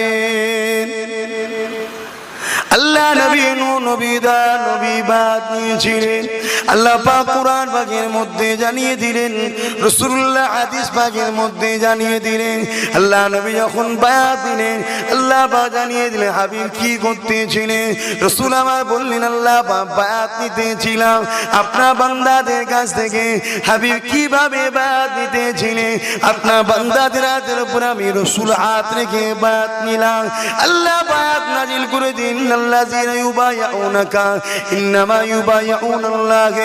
আল্লাহ নবী নবীদা নবী বাত নিয়েছিলেন, আল্লাহ পাক কুরআন পাকের মধ্যে জানিয়ে দিলেন, রাসূলুল্লাহ হাদিস পাকের মধ্যে জানিয়ে দিলেন। আল্লাহ নবী যখন বায়াত দিলেন, আল্লাহ পাক জানিয়ে দিলেন হাবিব কি করতেছিলেন। রাসূল আমার বললেন, আল্লাহ পাক বায়াত নিতেছিলাম আপনার বান্দাদের কাছ থেকে। হাবিব কিভাবে বায়াত নিতেছিলেন? আপনার বান্দাদের হাতের উপর আমি রাসূল হাত রেখে বায়াত নিলাম। আল্লাহ বায়াত নাজিল করে দিন, আল্লাযীনা ইউবাইউনাকা ইন্নামা ইউবাইউনাল্লাহ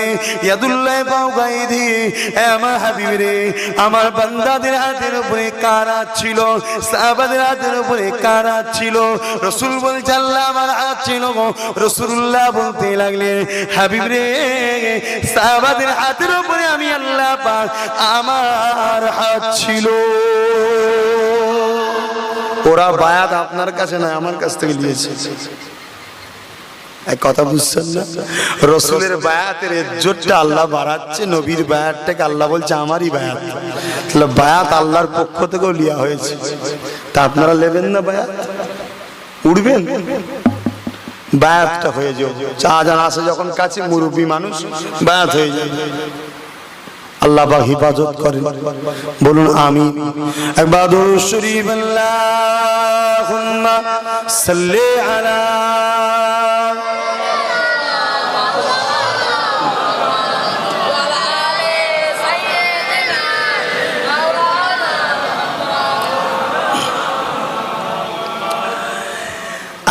ইয়াদুল্লাহি ফাওকা আইদিহিম। হে আমার হাবিব রে, আমার বান্দাদের হাতের উপরে কার হাত ছিল? সাহাবাদের হাতের উপরে কার হাত ছিল? রাসূল বলছে, আল্লাহ আমার হাত ছিল। রাসূলুল্লাহ বলতে লাগলেন, হাবিব রে, সাহাবাদের হাতের উপরে আমি আল্লাহ পাক আমার হাত ছিল। ওরা বায়াত আপনার কাছে না, আমার কাছ থেকে নিয়েছে। এক কথা বুঝছেন না? রসুলের বায়াতের ইজ্জতটা আল্লাহ বাড়াচ্ছে, নবীর বায়াতটাকে আল্লাহ বলছে আমারই বায়াত। তাহলে বায়াত আল্লাহর পক্ষ থেকেও লিয়া হয়েছে। তা আপনারা নেবেন না বায়াত? উঠবেন? বায়াতটা হয়ে যাও। চা জান আসে যখন কাছে, মুরব্বী মানুষ বায়াত হয়ে যায়। আল্লাহ পাক হিফাজত করেন, বলুন আমিন। একবার দুরূদ শরীফ আল্লাহুম্মা সাল্লি আলা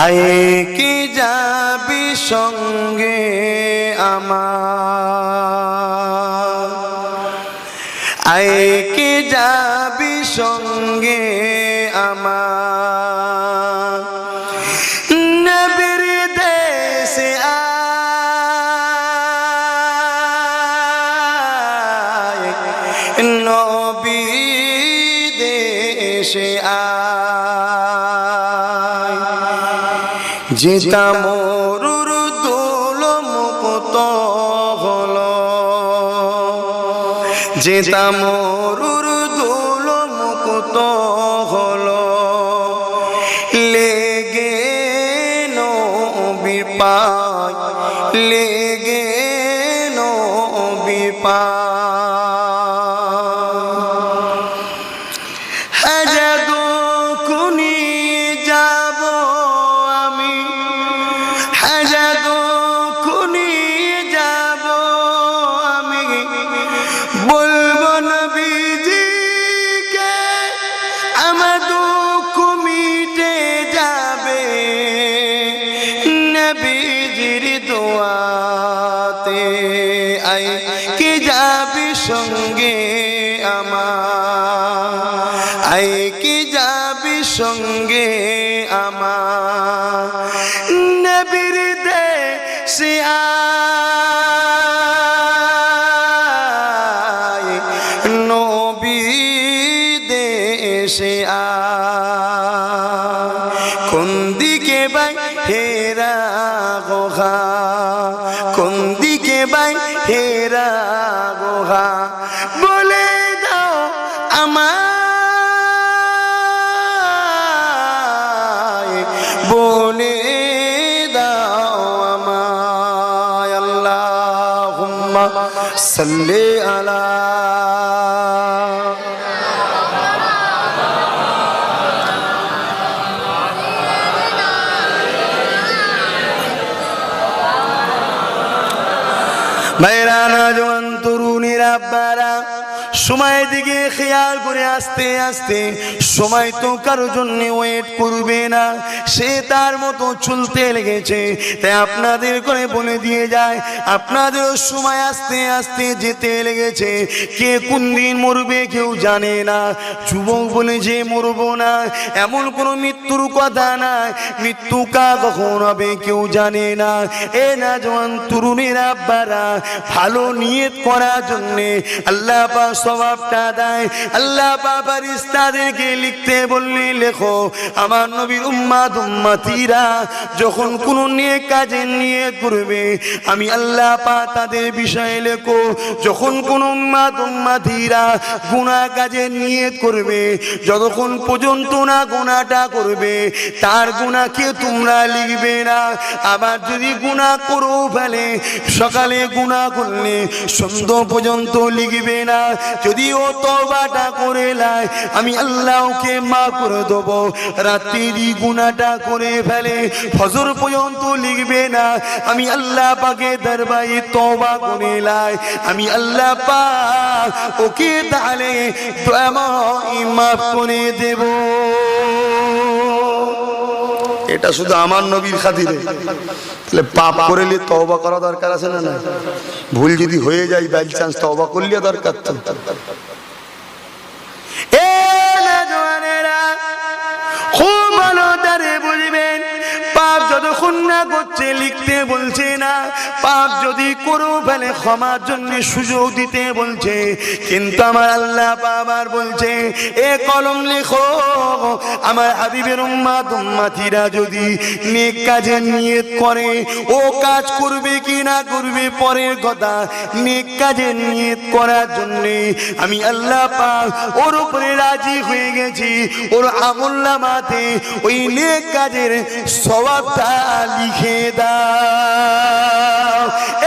আয়ে কি যাবি সঙ্গে আমার, আয়ে কি যাবি সঙ্গে আমার, নবীর দেশে আয়, নবীর দেশে আয়, যেটা মরুর দোল মুক্ত হলো, যেটা মরুর দোল মুক্ত হলো, লেগে নবীর পায়, লেগে নবীর পায়, হাজার কুনি যাব আমি, হাজার কুনি যাব আমি, বলবো নবীজিকে আমার দুঃখ মিটে যাবে, নবীজির দোয়াতে আয় কি যাবি সঙ্গে আমার, আয় কি যাবি সঙ্গে আমার, নবীর দেশে আয়, নবীর দেশে আয়, কোন দিকে ভাই হেরা গোহা, কোন দিকে ভাই হেরা গোহা, বলে দাও আমায়, বলে দাও আমায়। আল্লাহুম্মা সাল্লি আলা ভাইরা, নওজোয়ান তরুণীরা, আব্বারা, সময়ের দিকে খেয়াল করে আস্তে আস্তে, সময় তো কারো জন্য ওয়েট করবে না, সে তার মতো চলতে লেগেছে। তাই আপনাদের করে বলে দিয়ে যায়, আপনাদেরও সময় আস্তে আস্তে যেতে লেগেছে। কে কোন দিন মরবে কেউ জানে না। যুবক বলে যে মরবো না, এমন কোনো মৃত্যুর কথা নাই। মৃত্যু কখন হবে কেউ জানে না। এ নওজোয়ান তরুণীরা, আব্বারা, ভালো নিয়ত করার জন্যে আল্লাহ পাক সওয়াবটা দেয়। আল্লাহ পাক ফেরেশতাদেরকে লিখতে বললে, লেখো আমার নবীর উম্মত উম্মতিরা যখন কোনো নেক কাজে নিয়ত করবে, আমি আল্লাহ পাক তাদের বিষয়ে লেখো। যখন কোনো উম্মত উম্মতিরা গুনাহ কাজে নিয়ত করবে, যতক্ষণ পর্যন্ত না গুনাহটা করবে, তার গুনাহকে তোমরা লিখবে না। আবার যদি গুনাহ করো ফেলে, সকালে গুনাহ করলে সন্ধ্যা পর্যন্ত লিখবে না। যদি ও তওবাটা করে লাই, আমি আল্লাহ ওকে মাফ করে দেবো। রাত্রিরই গুনাহটা করে ফেলে, ফজর পর্যন্ত লিখবে না। আমি আল্লাহ পাকের দরবারে তওবা করে লাই, আমি আল্লাহ পাক ওকে তাহলে দয়াময় মাফ করে দেব। এটা শুধু আমার নবীর খাতিরে। তাহলে পাপ করলে তওবা করা দরকার আছে না? না, ভুল যদি হয়ে যায় বাই চান্স, তওবা করলে দরকার তো। এ নওজোয়ানেরা, খুব ভালো করে বুঝবেন, পাপ যতক্ষণ না করছে লিখতে বলছে না। পাপ যদি করো ফেলে ক্ষমার জন্য সুযোগ দিতে বলছে। কিন্তু আমার আল্লাহ বাবার বলছে, এ কলম লেখো, আমার হাবিবের উম্মত উম্মতিরা যদি নেক কাজে নিয়ত করে, ও কাজ করবে কি না করবে পরের কথা, নেক কাজে নিয়ত করার জন্য আমি আল্লাহ পাক ওর উপরে রাজি হয়ে গেছি। ওর আমলনামাতে ওই নেক কাজের সওয়াবটা লিখে দাও।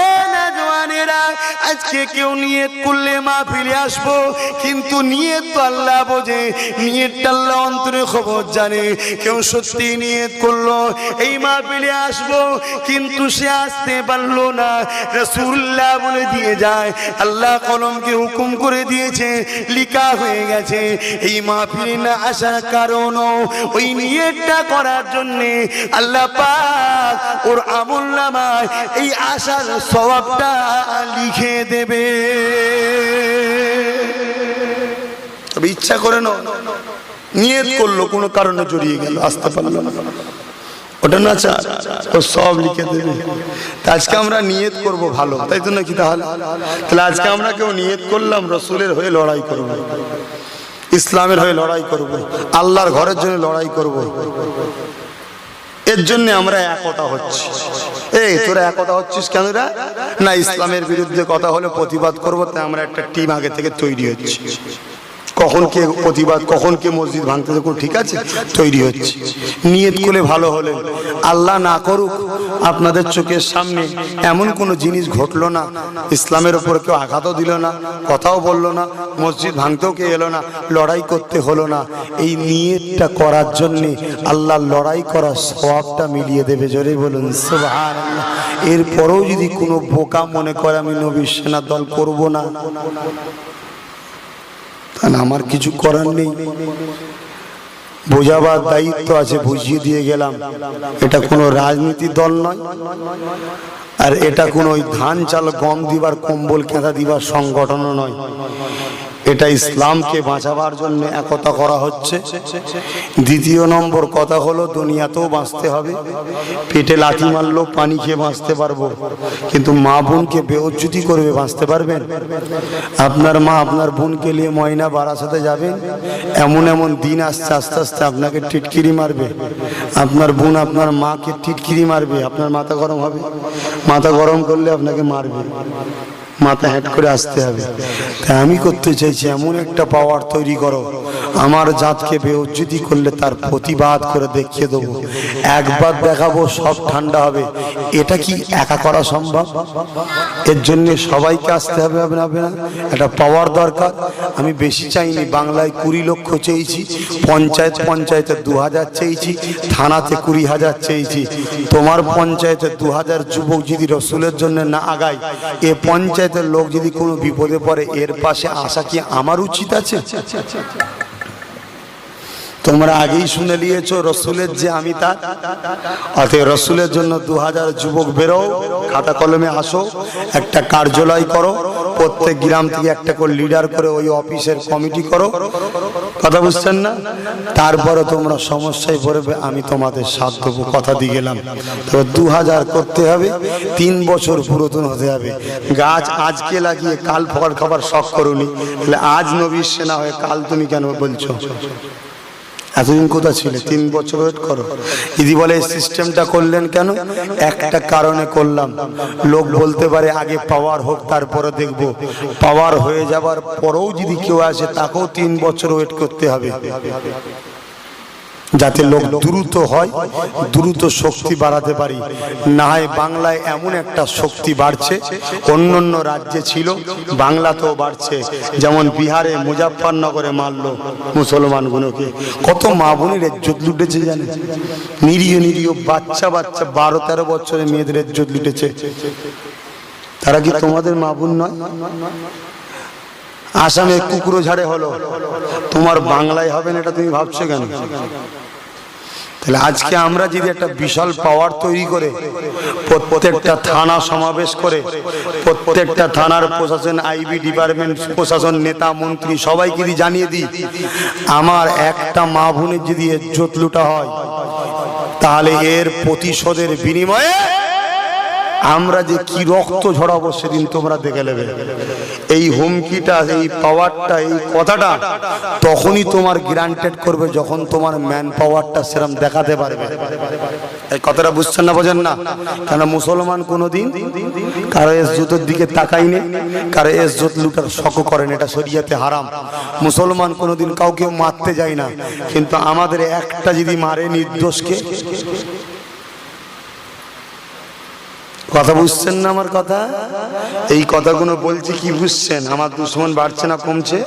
এ নওজোয়ানেরা, আজকে আজকে কেউ নিয়ত করলে মাহফিলে আসবো, কিন্তু নিয়ত তো আল্লাহ বোঝে, নিয়তটা আল্লাহ অন্তরে খবর জানে। কেউ সত্যি নিয়ত করলো এই মাহফিলে আসবো, কিন্তু সে আসতে পারলো না, রাসূলুল্লাহ বলে দিয়ে যায়, আল্লাহ কলমকে হুকুম করে দিয়েছে, লিখা হয়ে গেছে, এই মাহফিলে না আসার কারণও ওই নিয়তটা করার জন্যে আল্লাহ পাক ওর আমলনামায় এই আসার সওয়াবটা লিখে দেবে। তবে ইচ্ছা করে না, নিয়ত করলো, কোনো কারণে জড়িয়ে গেল, আসতে পারলো না, ওটা না চা ও সব লিখে দেবে। আজকে আমরা নিয়ত করব ভালো, তাই তো নাকি? তাহলে আজকে আমরা কেউ নিয়ত করলাম রাসূলের হয়ে লড়াই করব, ইসলামের হয়ে লড়াই করব, আল্লাহর ঘরের জন্য লড়াই করব, এর জন্য আমরা একতা হচ্ছি। এই তোরা একতা হচ্ছিস কেন রে? না, ইসলামের বিরুদ্ধে কথা হলে প্রতিবাদ করবো, তাই আমরা একটা টিম আগে থেকে তৈরি হচ্ছি। কখন কে প্রতিবাদ, কখন কে মসজিদ ভাঙতে দেখুন, ঠিক আছে, তৈরি হচ্ছে। নিয়ত করে ভালো হলে আল্লাহ না করুক আপনাদের চোখের সামনে এমন কোনো জিনিস ঘটলো না, ইসলামের ওপর কেউ আঘাতও দিল না, কথাও বললো না, মসজিদ ভাঙতেও কে এলো না, লড়াই করতে হলো না, এই নিয়তটা করার জন্যে আল্লাহ লড়াই করার সওয়াবটা মিলিয়ে দেবে। জোরে বলুন সুবহানাল্লাহ। এরপরেও যদি কোনো বোকা মনে করে আমি নবীর সেনা দল করব না, আমার কিছু করার নেই, বোঝাবার দায়িত্ব আছে, বুঝিয়ে দিয়ে গেলাম। এটা কোনো রাজনীতির দল নয়, আর এটা কোনো ওই ধান চাল গম দিবার কম্বল কেঁদা দিবার সংগঠনও নয়। এটা ইসলামকে বাঁচাবার জন্য একতা করা হচ্ছে। দ্বিতীয় নম্বর কথা হলো, দুনিয়াতেও বাঁচতে হবে, পেটে লাথি মারলেও পানি খেয়ে বাঁচতে পারবো, কিন্তু মা বোনকে বেইজ্জতি করবে বাঁচতে পারবেন? আপনার মা আপনার বোনকে নিয়ে ময়না বারাসাতে যাবেন, এমন এমন দিন আসছে আস্তে আস্তে আপনাকে টিটকিরি মারবে, আপনার বোন আপনার মাকে টিটকিরি মারবে, আপনার মাথা গরম হবে, মাথা গরম করলে আপনাকে মারবে, মাথা হ্যাট করে আসতে হবে। তাই আমি করতে চাইছি এমন একটা পাওয়ার তৈরি করো, আমার জাতকে বেইজ্জতি করলে তার প্রতিবাদ করে দেখিয়ে দেবো, একবার দেখাবো সব ঠান্ডা হবে। এটা কি একা করা সম্ভব? এর জন্য সবাইকে আসতে হবে, না একটা পাওয়ার দরকার। আমি বেশি চাইনি, বাংলায় 20 লক্ষ চেয়েছি, পঞ্চায়েতে 2000 চেয়েছি, থানাতে 20,000 চেয়েছি। তোমার পঞ্চায়েতে 2000 যুবক যদি রসুলের জন্য না আগায়, এ পঞ্চায়েত লোক যদি কোনো বিপদে পড়ে, এর পাশে আসা কি আমার উচিত আছে? তোমরা আগেই শুনে নিয়েছো রসুলের যে আমি তার, অতএব রসুলের জন্য 2000 যুবক বেরো, খাতা কলমে আসো, একটা কার্যালয় করো, প্রত্যেক গ্রাম থেকে একটা করে লিডার করে ওই অফিসের কমিটি করো, কথা বুঝছেন না? তারপরে তোমরা সমস্যায় পড়বে, আমি তোমাদের সাথ দেবো, কথা দিয়ে গেলাম। তবে 2000 করতে হবে, 3 বছর পুরাতন হতে হবে। গাছ আজকে লাগিয়ে কাল ফল খাবার শখ করুনি, তাহলে আজ নবীর সেনা হয়ে কাল তুমি কেন বলছো? এতদিন কোথা ছিল? 3 বছর ওয়েট করো। দিদি বলে এই সিস্টেমটা করলেন কেন? একটা কারণে করলাম, লোক বলতে পারে আগে পাওয়ার হোক তারপরে দেখবো, পাওয়ার হয়ে যাবার পরেও যদি কেউ আসে তাকেও 3 বছর ওয়েট করতে হবে, যাতে লোক দ্রুত হয়, দ্রুত শক্তি বাড়াতে পারি। না হয় বাংলায় এমন একটা শক্তি বাড়ছে, অন্য অন্য রাজ্যে ছিল, বাংলাতেও বাড়ছে। যেমন বিহারে মুজাফফরনগরে মারলো মুসলমানগুলোকে, কত মা বোনের ইজ্জত লুটেছে জানে, নিরীহ নিরীহ বাচ্চা 12-13 বছরের মেয়েদের ইজ্জত লুটেছে। তারা কি তোমাদের মা বোন নয়? আসামে কুকুরো ঝাড়ে হলো, তোমার বাংলায় হবে না, এটা তুমি ভাবছো কেন? তাহলে আজকে আমরা যদি একটা বিশাল পাওয়ার তৈরি করে প্রত্যেকটা থানা সমাবেশ করে, প্রত্যেকটা থানার প্রশাসন, আইবি ডিপার্টমেন্ট প্রশাসন, নেতা মন্ত্রী সবাইকে যদি জানিয়ে দিই, আমার একটা মা বোনের যদি ইজ্জত লুটা হয়, তাহলে এর প্রতিশোধের বিনিময়ে আমরা যে কি রক্ত ঝরাবো সেদিন তোমরা দেখে নেবে। এই হুমকিটা, এই পাওয়ারটা, এই কথাটা তখনই তোমার গ্রান্টেড করবে যখন তোমার ম্যান পাওয়ারটা সেরকম দেখাতে পারবে। এই কথাটা বুঝছেন না, বোঝেন না? কেন মুসলমান কোনোদিন কারো ইজ্জতের দিকে তাকায়নি, কারো ইজ্জত লুটার শখ করেন, এটা শরিয়াতে হারাম। মুসলমান কোনোদিন কাউকে মারতে যায় না, কিন্তু আমাদের একটা যদি মারে নির্দোষকে, কথা বুঝছেন না আমার কথা? এই কথাগুলো বলছি কি বুঝছেন? আমার দুশ্মন বাড়ছে না কমছে?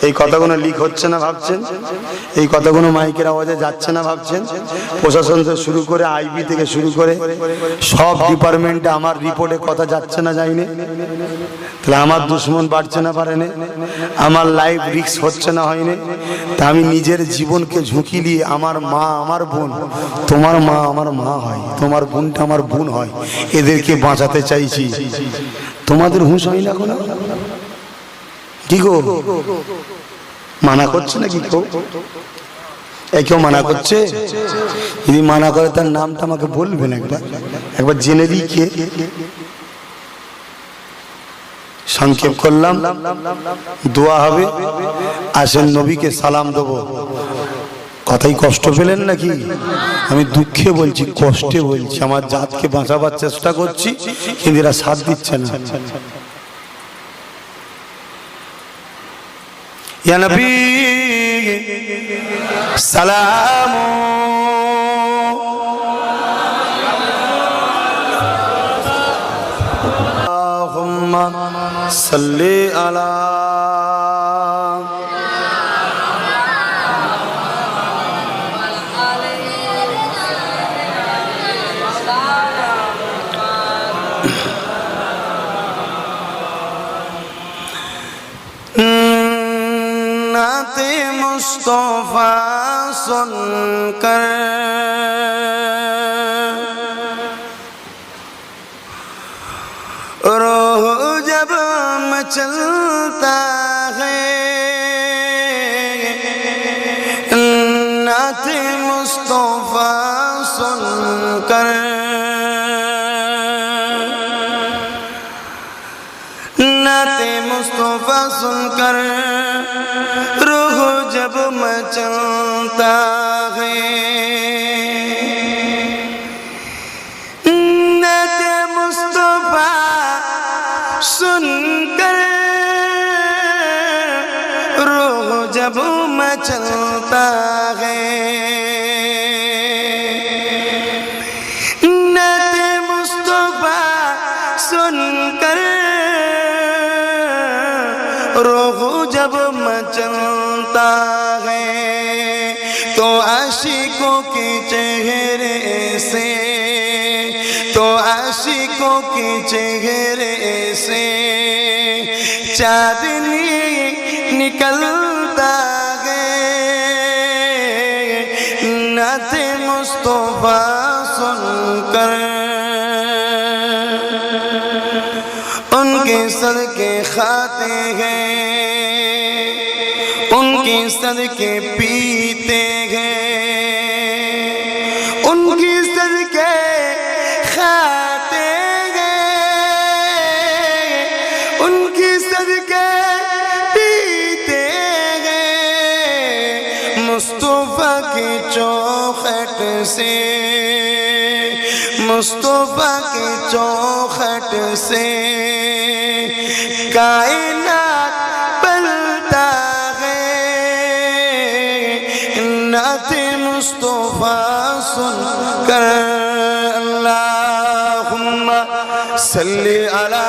এই কথাগুলো লিক হচ্ছে না ভাবছেন? এই কথাগুলো মাইকের আওয়াজে যাচ্ছে না ভাবছেন? প্রশাসন থেকে শুরু করে আইবি থেকে শুরু করে সব ডিপার্টমেন্টে আমার রিপোর্টে কথা যাচ্ছে না যায়নি? তাহলে আমার দুশ্মন বাড়ছে না পারেনি? আমার লাইফ রিস্ক হচ্ছে না হয়নি? তা আমি নিজের জীবনকে ঝুঁকি দিয়ে আমার মা আমার বোন, তোমার মা আমার মা হয়, তোমার বোনটা আমার বোন হয়, এদেরকে বাঁচাতে চাইছি। তোমাদের হুঁশ হয় না কোনো? কি গো মানা করছে না? কি কেউ কেউ মানা করছে? যদি মানা করে তার নামটা আমাকে বলবেন, একবার জেনে দিই কে। সংক্ষেপ করলাম, দোয়া হবে, আসেন নবীকে সালাম দেবো। কথাই কষ্ট পেলেন নাকি? আমি দুঃখে বলছি, কষ্টে বলছি। আমার জাতকে বাঁচাবার চেষ্টা করছি, কিন্তু এরা সাথ দিচ্ছে না। ইয়া নবী সালাম আল্লাহুম্মা সাল্লি আলা नाते मुस्तफा सुनकर रूह जब मचलता है, नाते मुस्तफा सुनकर नाते मुस्तफा सुनकर रूह जब मचलता है, नाते मुस्तफा सुनकर रूह जब मचलता है, नाते मुस्तफा सुनकर रूह जब मचलता है, तो आशिकों के चेहरे से, तो आशिकों के चेहरे से चांदनी निकलता है, नाते मुस्तफा सुनकर उनके सदके खाते हैं, उनके सदके पीते हैं, उनकी सदके खाते हैं, उनकी सदके पीते हैं। मुस्तफा की चौखट से, मुस्तफा की चौखट से कायनात पलता है, नाते मुस्तफा सुनकर अल्लाहुम्मा सल्ली अला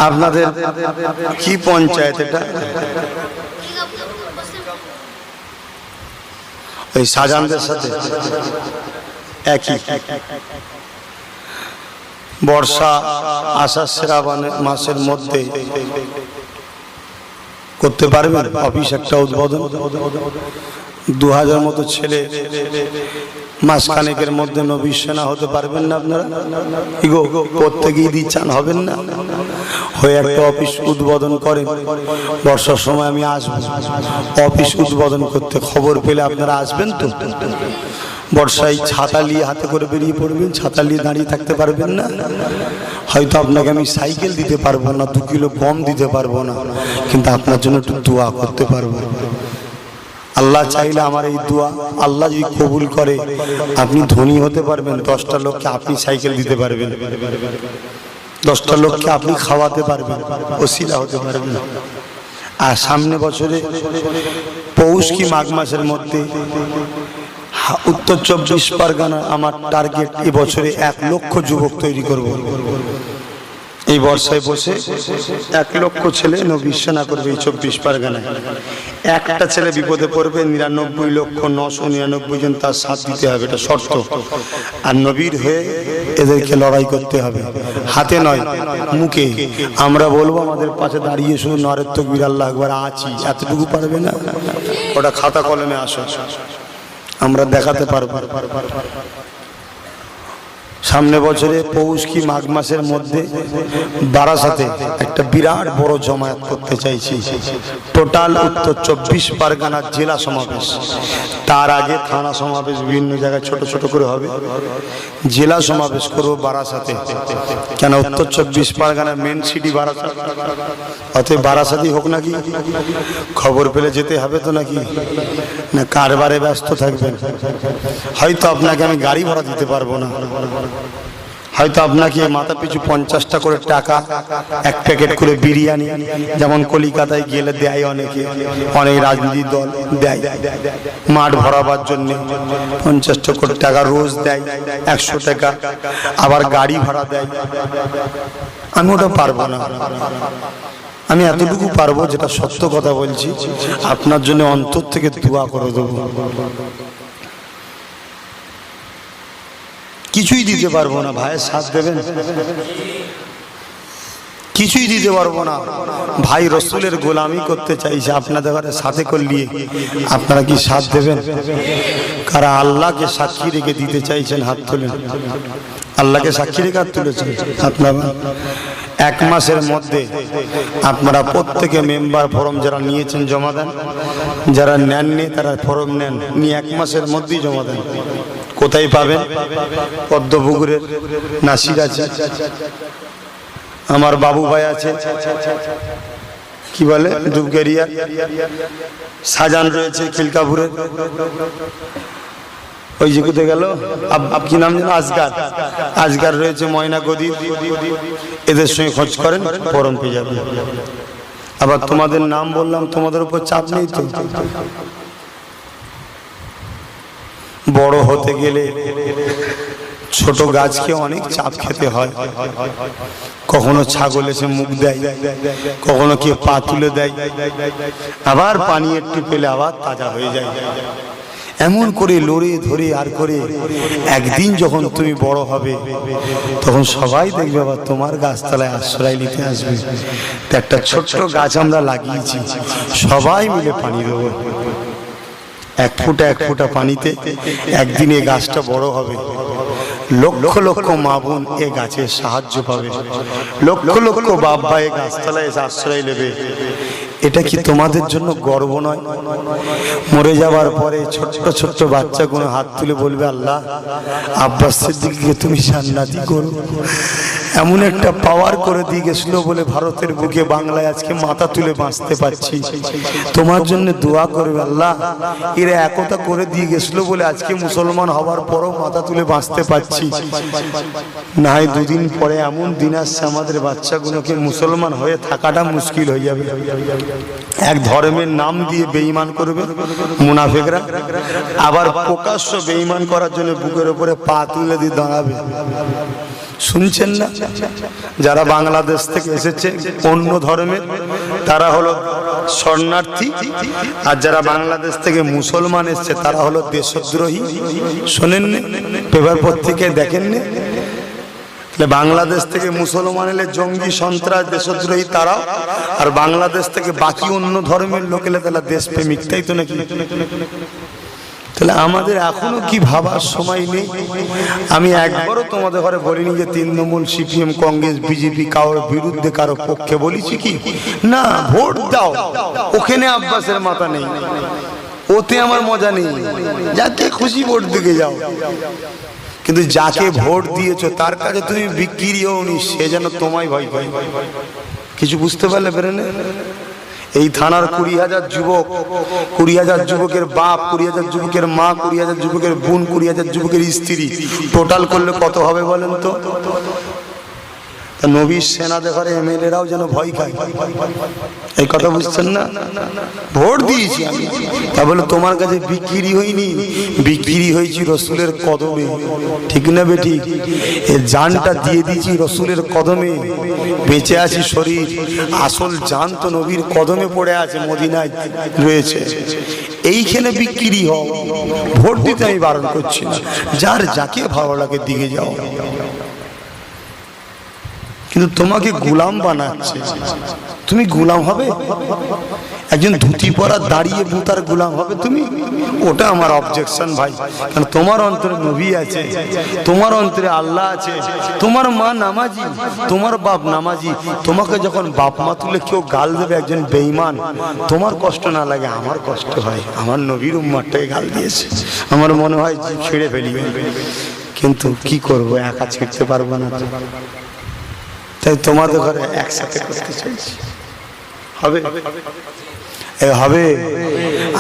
আপনাদের কি পঞ্চায়েত এটা? ওই শাহজাহানদের সাথে একই। বর্ষা আষাঢ় শ্রাবণ মাসের মধ্যে করতে পারবেন অফিস একটা উদ্বোধন। 2000 মতো ছেলে মাসখানেকের মধ্যে নবী সেনা হতে পারবেন না আপনারা? ইগো প্রত্যেকেই দিচ্ছেন, হবেন না? হয়ে একটা অফিস উদ্বোধন করেন। বর্ষার সময় আমি আসবো অফিস উদ্বোধন করতে, খবর পেলে আপনারা আসবেন তো? বর্ষায় ছাতা নিয়ে হাতে করে বেরিয়ে পড়বেন, ছাতা নিয়ে দাঁড়িয়ে থাকতে পারবেন না। হয়তো আপনাকে আমি সাইকেল দিতে পারবো না, 2 কিলো গম দিতে পারবো না, কিন্তু আপনার জন্য একটু দোয়া করতে পারবো। আল্লাহ চাইলে আমার এই দোয়া আল্লাহ যদি কবুল করে, আপনি ধনী হতে পারবেন, 10টা লোককে আপনি সাইকেল দিতে পারবেন। 10টা লোককে আপনি খাওয়াতে পারবেন, ওসিলা হতে পারবেন। আর সামনে বছরে পৌষ কি মাঘ মাসের মধ্যে উত্তর 24 পরগনা আমার টার্গেট, এবছরে 1 লক্ষ যুবক তৈরি করব। এই বর্ষায় বসে 1 লক্ষ ছেলে নবিশ্বনা করবে এই 24 পরগনায়। একটা ছেলে বিপদে পড়বে, 99,999 জন তার সাথ দিতে হবে, এটা শর্ত। আর নবীর হয়ে এদেরকে লড়াই করতে হবে, হাতে নয় মুখে। আমরা বলবো আমাদের পাশে দাঁড়িয়ে শুধু নারে তাকবীর আল্লাহু আকবার আছি, এতটুকু পারবে না? ওটা খাতা কলমে আসো, আমরা দেখাতে পারবো। সামনে বছরে পৌষ কি মাঘ মাসের মধ্যে বারাসাতে একটা বিরাট বড় জমায়েত করতে চাইছি, টোটাল উত্তর 24 পরগনার জেলা সমাবেশ। তার আগে থানা সমাবেশ বিভিন্ন জায়গায় ছোট ছোট করে হবে, জেলা সমাবেশ করব বারাসাতে। কেন উত্তর 24 পরগনার মেন সিটি বারাসাত, অতএব বারাসাতই হোক নাকি? খবর পেলে যেতে হবে তো নাকি? না কারবারে ব্যস্ত থাকবেন? হয়তো আপনাকে আমি গাড়ি ভাড়া দিতে পারবো না, হয়তো আপনাকে মাথা পিছু 50টা করে টাকা, 1 প্যাকেট করে বিরিয়ানি, যেমন কলিকাতায় গেলে দেয় অনেকে, অনেক রাজনীতির দল দেয় মাঠ ভরাবার জন্য 50টা করে টাকা রোজ দেয়, 100 টাকা, আবার গাড়ি ভাড়া দেয়। আমি ওটা পারবো না। আমি এতটুকু পারবো, যেটা সত্য কথা বলছি, আপনার জন্য অন্তর থেকে দোয়া করে দেবো। কিছুই দিতে পারবো না, ভাইয়ের সাথ দেবেন? কিছুই দিতে পারবো না। ভাই রসুলের গোলামি করতে চাইছে, আপনাদের ঘরে সাথে করলে আপনারা কি সাথ দেবেন? কারা আল্লাহকে সাক্ষী রেখে দিতে চাইছেন? হাত তোলেন। আল্লাহকে সাক্ষী রেখে হাত তুলেছেন আপনারা? 1 মাসের মধ্যে আপনারা প্রত্যেকে মেম্বার ফর্ম যারা নিয়েছেন জমা দেন, যারা নেননি তারা ফর্ম নেন, নিয়ে 1 মাসের মধ্যেই জমা দেন। কোথায় পাবেন? পদ্মপুকুরের নাসির আছে, আমার বাবু ভাই আছে, কি বলে দুবগেরিয়া, সাজান রয়েছে খিলকাপুরের, ওই যে কোথায় গেল কি নাম যেন, আজগার রয়েছে, ময়না গদি, এদের সঙ্গে খোঁজ করেন, ফর্ম পেয়ে যাবেন। আবার তোমাদের নাম বললাম, তোমাদের উপর চাপ নেই তো। বড় হতে গেলে ছোট গাছকে অনেক চাপ খেতে হয়। কখনো ছাগল এসে মুখ দেয়, কখনো কেউ পা তুলে দেয়, আবার পানি একটু পেলে আবার তাজা হয়ে যায়। এমন করে লড়ে ধরে আর করে একদিন যখন তুমি বড় হবে, তখন সবাই দেখবে আবার তোমার গাছতলায় আশ্রয় নিতে আসবে। একটা ছোট্ট গাছ আমরা লাগিয়েছি, সবাই মিলে পানি দেবো। 1 ফুটা 1 ফুটা পানিতে একদিন এই গাছটা বড় হবে। লক্ষ লক্ষ মা বোন এ গাছের সাহায্য পাবে, লক্ষ লক্ষ বাপ ভাই গাছতলায় এসে আশ্রয় নেবে। এটা কি তোমাদের জন্য গর্ব নয়? মরে যাওয়ার পরে ছোট্ট ছোট্ট বাচ্চাগুলো হাত তুলে বলবে, আল্লাহ আব্বাস সিদ্দিককে তুমি জান্নাতি করো। এমন একটা পাওয়ার করে দিয়ে গেছিল বলে ভারতের বুকে বাংলায় আজকে মাথা তুলে বাঁচতে পারছি। তোমার জন্য দোয়া করবে, আল্লাহ এরা একতা করে দিয়ে গেছিল বলে আজকে মুসলমান হওয়ার পরও মাথা তুলে বাঁচতে পারছি। না হয় 2 দিন পরে এমন দিন আসছে আমাদের বাচ্চাগুলোকে মুসলমান হয়ে থাকাটা মুশকিল হয়ে যাবে। এক ধর্মের নাম দিয়ে বেঈমান করবে মুনাফিকরা, আবার প্রকাশ্য বেঈমান করার জন্য বুকের উপরে পা তুলে দিয়ে দাঁড়াবে। শুনছেন না? যারা বাংলাদেশ থেকে এসেছে অন্য ধর্মের, তারা হলো শরণার্থী, আর যারা বাংলাদেশ থেকে মুসলমান এসছে তারা হলো দেশদ্রোহী। শোনেননি? পেপার পত্রিকায় দেখেননি? বাংলাদেশ থেকে মুসলমান এলে জঙ্গি, সন্ত্রাস, দেশদ্রোহী তারা, আর বাংলাদেশ থেকে বাকি অন্য ধর্মের লোক এলে তারা দেশপ্রেমিক, তাই তো নাকি? তাহলে আমাদের এখনো কি ভাবার সময় নেই? আমি একবারও তোমাদের ঘরে বলিনি যে তৃণমূল, সিপিএম, কংগ্রেস, বিজেপি কারোর বিরুদ্ধে কারো পক্ষে বলেছি কি? না, ভোট দাও, ওখানে আব্বাসের মাথা নেই, ওতে আমার মজা নেই, যাকে খুশি ভোট দিকে যাও। কিন্তু যাকে ভোট দিয়েছো তার কাছে তুমি বিক্রি হওনি, সে যেন তোমায় ভয় পায়। কিছু বুঝতে পারলে বেরেনে? এই থানার 20,000 যুবক, 20,000 যুবকের বাপ, 20,000 যুবকের মা, 20,000 যুবকের বোন, 20,000 যুবকের স্ত্রী, টোটাল করলে কত হবে বলেন তো? তা নবীর সেনাদের ঘরে এমএলএরাও যেন ভয় খায়, এই কথা বুঝছেন না? ভোট দিয়েছি আমি, তা বলে তোমার কাছে বিক্রি হয়নি, বিক্রি হয়েছি রসুলের কদমে, ঠিক না বেটি? এ জানটা দিয়ে দিয়েছি রসুলের কদমে, বেঁচে আছি শরীর, আসল জান তো নবীর কদমে পড়ে আছে, মদিনায় রয়েছে। এইখানে বিক্রি হও, ভোট দিতে আমি বারণ করছি না, যার যাকে ভালো লাগে দিকে যাও, কিন্তু তোমাকে গোলাম বানাচ্ছে, তুমি গোলাম হবে? একজন ধুতি পরা দাঁড়িয়ে বুতার গোলাম হবে তুমি? ওটা আমার অবজেকশন ভাই। কারণ তোমার অন্তরে নবী আছে, তোমার অন্তরে আল্লাহ আছে, তোমার মা নামাজি, তোমার বাপ নামাজি, তোমাকে যখন বাপ মা তুলে কেউ গাল দেবে একজন বেঈমান, তোমার কষ্ট না লাগে? আমার কষ্ট হয়, আমার নবীর উম্মতটাকে গাল দিয়েছে, আমার মনে হয় যে ছেড়ে ফেলিবে, কিন্তু কি করব, একা ছিঁড়তে পারবো না, তাই তোমাদের ঘরে একসাথে করতে চাইছি। হবে? হবে।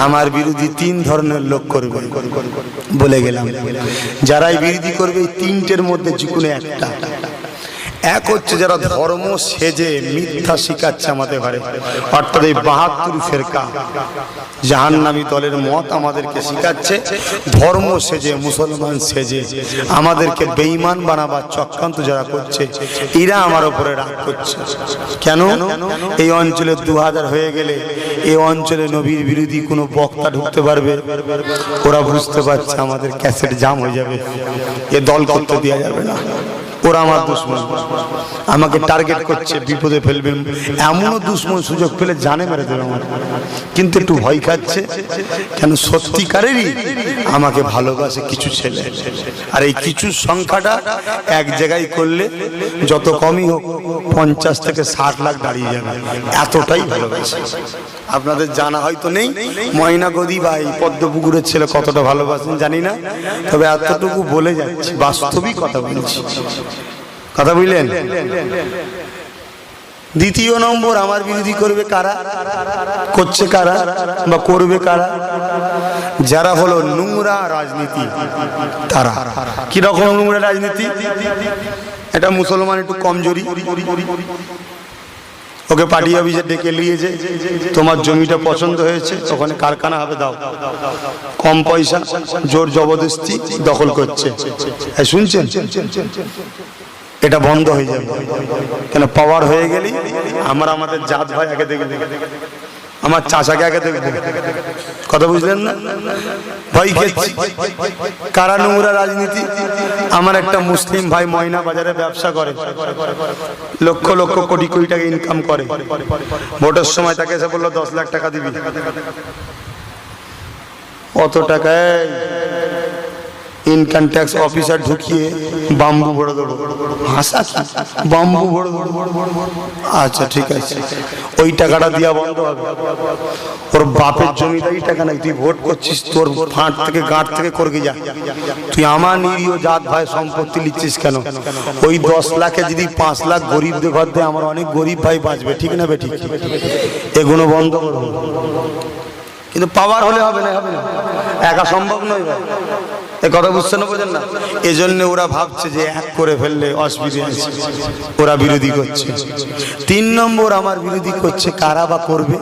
আমার বিরোধী তিন ধরনের লোক করবে বলে গেলাম, যারাই বিরোধী করবে এই তিনটের মধ্যে যে কোনো একটা। এক হচ্ছে যারা ধর্ম সেজে মিথ্যা শিখাচ্ছে আমাদের ঘরে, অর্থাৎ এই ৭২ ফেরকা জাহান্নামী দলের মত আমাদেরকে শিখাচ্ছে, ধর্ম সেজে মুসলমান সেজে আমাদেরকে বেঈমান বানাবার চক্রান্ত যারা করছে, এরা আমার উপরে রাগ করছে। কেন? এই অঞ্চলে ২০০০ হয়ে গেলে এই অঞ্চলে নবীর বিরোধী কোনো বক্তা ঢুকতে পারবে? ওরা বুঝতে পারছে আমাদের ক্যাসেট জাম হয়ে যাবে, এ দল করতে দেওয়া যাবে না, ওরা আমার দুশ্মন, আমাকে টার্গেট করছে, বিপদে ফেলবে, এমনও দুশ্মন সুযোগ পেলে জানে মেরে দেবে আমার, কিন্তু একটু ভয় খাচ্ছে। কেন? সত্যিকারেরই আমাকে ভালোবাসে কিছু ছেলে, আর এই কিছু সংখ্যাটা এক জায়গায় করলে যত কমই হোক ৫০ থেকে ৬০ লাখ দাঁড়িয়ে যাবে, এতটাই ভালোবাসে। আপনাদের জানা হয়তো নেই, ময়না গদি বা এই পদ্মপুকুরের ছেলে কতটা ভালোবাসেন জানি না, তবে এতটুকু বলে যাচ্ছি, বাস্তবিক কথা বলছি, কথা বুঝলেন? দ্বিতীয় নম্বর, আমার বিরোধী করবে কারা, করছে কারা বা করবে কারা? যারা হলো নোংরা রাজনীতি। তারা কিরকম নোংরা রাজনীতি? এটা মুসলমান একটু কমজোরি, ওকে পার্টি অফিসে ডেকে নিয়েছে, তোমার জমিটা পছন্দ হয়েছে, ওখানে কারখানা হবে, দাও, কম পয়সা, জোর জবরদস্তি দখল করছে, শুনছেন? এটা বন্ধ হয়ে যাবে। কেন? পাওয়ার হয়ে গেলি আমরা আমাদের জাত ভাই আগে দেখবে, আমার চাচাকে আগে দেখবে, কথা বুঝলেন না? ভয় খেয়েছি। কারা নোংরা রাজনীতি? আমার একটা মুসলিম ভাই ময়না বাজারে ব্যবসা করে, লক্ষ লক্ষ কোটি কোটি টাকা ইনকাম করে, ভোটের সময় তাকে এসে বললো ১০ লাখ টাকা দিবি, অত টাকায় ইনকাম ট্যাক্স অফিসার ঢুকিয়ে বাম্বু ভরে দেবো। হাসা কি? বাম্বু ভরে দেবো। আচ্ছা ঠিক আছে, ওই টাকাটা দিয়া বন্ধ হবে। ওর বাপের জমিদারি টাকা নাই, তুই ভোট করছিস, তোর ফাঁট থেকে গাঁট থেকে করগে যা, তুই আমার নিরীহ জাত ভাই সম্পত্তি নিচ্ছিস কেন? ওই ১০ লাখে যদি ৫ লাখ গরিবদের ঘর দেয়, আমার অনেক গরিব ভাই বাঁচবে, ঠিক না বেঠিক? এগুলো বন্ধ করবো, কিন্তু পাওয়ার হলে হবে না, হবে না, একা সম্ভব নয় ভাই, এ কথা বুঝছে না, বোঝেন না? এজন্য ওরা ভাবছে যে এক করে ফেললে অসুবিধা আছে, ওরা বিরোধী করছে। ৩ নম্বর আমার বিরোধী করছে কারা বা করবে?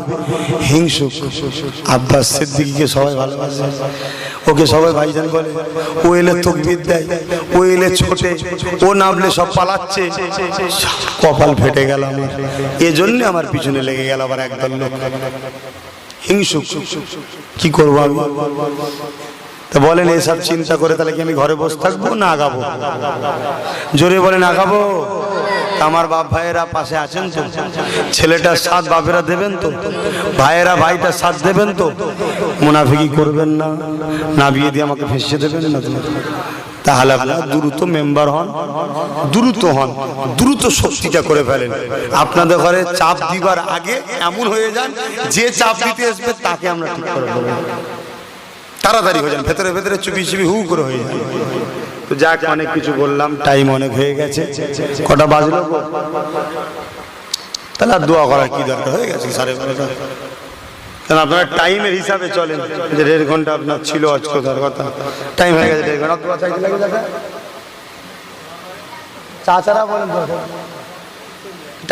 হিংসুক। আব্বাস সিদ্দিকীকে সবাই ভালোবাসে, ওকে সবাই ভাইজান বলে, ও এলে তকবীর দেয়, ও এলে ছোটে, ও নামলে সব পালাচ্ছে, কপাল ফেটে গেল আমার। এজন্য আমার পিছনে লেগে গেল আবার একদল লোক, হিংসুক। কি করবো আমি? তা বলেন, এসব চিন্তা করে তাহলে কি আমি ঘরে বসে থাকবো না আগাবো? জোরে বলেন, আগাবো। আমার বাপ ভাইয়েরা পাশে আছেন তো? ছেলেটার সাথ বাপেরা দেবেন তো? ভাইয়েরা ভাইটার সাথ দেবেন তো? মুনাফিকি করবেন না, না বিয়ে দিয়ে আমাকে ফেঁসে দেবেন না। তাহলে আপনারা দ্রুত মেম্বার হন, দ্রুত হন, দ্রুত শক্তিটা করে ফেলেন। আপনাদের ঘরে চাপ দিবার আগে এমন হয়ে যান, যে চাপ দিতে আসবে তাকে আমরা ঠিক করে দেবো। তাড়াতাড়ি হয়ে যান, ভেতরে ভেতরে চুপি চুপি হু করে হয়ে যান। তো যাক, অনেক কিছু বললাম, টাইম অনেক হয়ে গেছে। কটা বাজলো? তাহলে আর দোয়া করার কি দরকার? হয়ে গেছে 12:30। কারণ আপনারা টাইমের হিসাবে চলেন, যে 1.5 ঘন্টা আপনার ছিল আজ কথার কথা, টাইম হয়ে গেছে 1.5 ঘন্টা। দোয়া চাইতে লাগে দাদা, চাচারা বলেন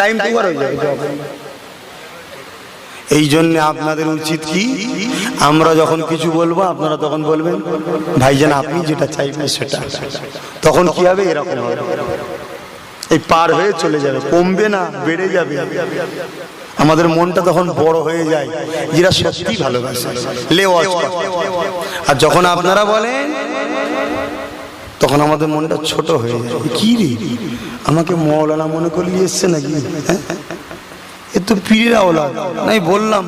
টাইম তো হয়ে যাবে। এই জন্য আপনাদের উচিত কি, আমরা যখন কিছু বলবো আপনারা তখন বলবেন ভাইজান আপনি যেটা চাইবেন সেটা, তখন কি হবে, এরকম হবে, এই পার হয়ে চলে যাবে, কমবে না বেড়ে যাবে। আমাদের মনটা তখন বড় হয়ে যায়, যেটা সত্যি ভালোবাসে। আর যখন আপনারা বলেন তখন আমাদের মনটা ছোট হয়ে যায়, কি রে আমাকে মৌলানা মনে করলি এসছে নাকি, এ তো পীরের আওলাদ নাই। বললাম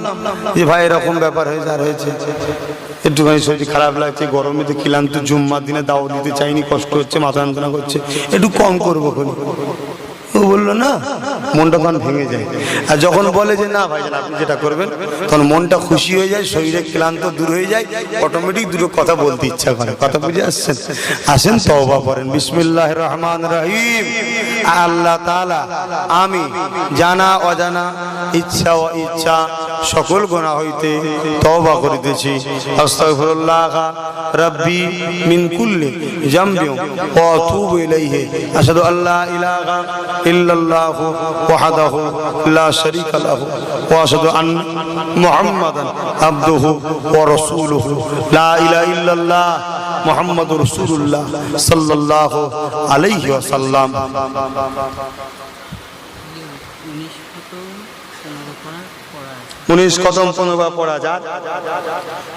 যে ভাই এরকম ব্যাপার হয়েছে, আর হয়েছে একটুখানি শরীর খারাপ লাগছে, গরমে তো ক্লান্ত, জুম্মার দিনে দাও দিতে চাইনি, কষ্ট হচ্ছে, মাথা যন্ত্রণা করছে, একটু কম করবো। ও বললো না, মনটা তখন ভেঙে যায়। আর যখন বলে যে না ভাই আপনি যেটা করবেন, তখন মনটা খুশি হয়ে যায়, শরীরে ক্লান্ত দূর হয়ে যায়, অটোমেটিক দুটো কথা বলতে ইচ্ছা করে। কথা বুঝে আসছেন? আসেন তওবা করেন। বিসমিল্লাহির রহমানির রহিম। আল্লাহ তাআলা আমি জানা অজানা, ইচ্ছা ও ইচ্ছা সকল গুনাহ হইতে তওবা করিতেছি। আস্তাগফিরুল্লাহ রাব্বি মিন কুল্লি যামবি ওয়া আতুবু ইলাইহি। আশহাদু আল্লা ইলাহা ইল্লাল্লাহু ওয়াহদাহু লা শারীকা লাহু ওয়া আশহাদু আন্না মুহাম্মাদান আবদুহু ওয়া রাসূলুহু। লা ইলাহা ইল্লাল্লাহ মুহাম্মাদুর রাসূলুল্লাহ সাল্লাল্লাহু আলাইহি ওয়াসাল্লাম। 19 কদম 15 বার পড়া যায়।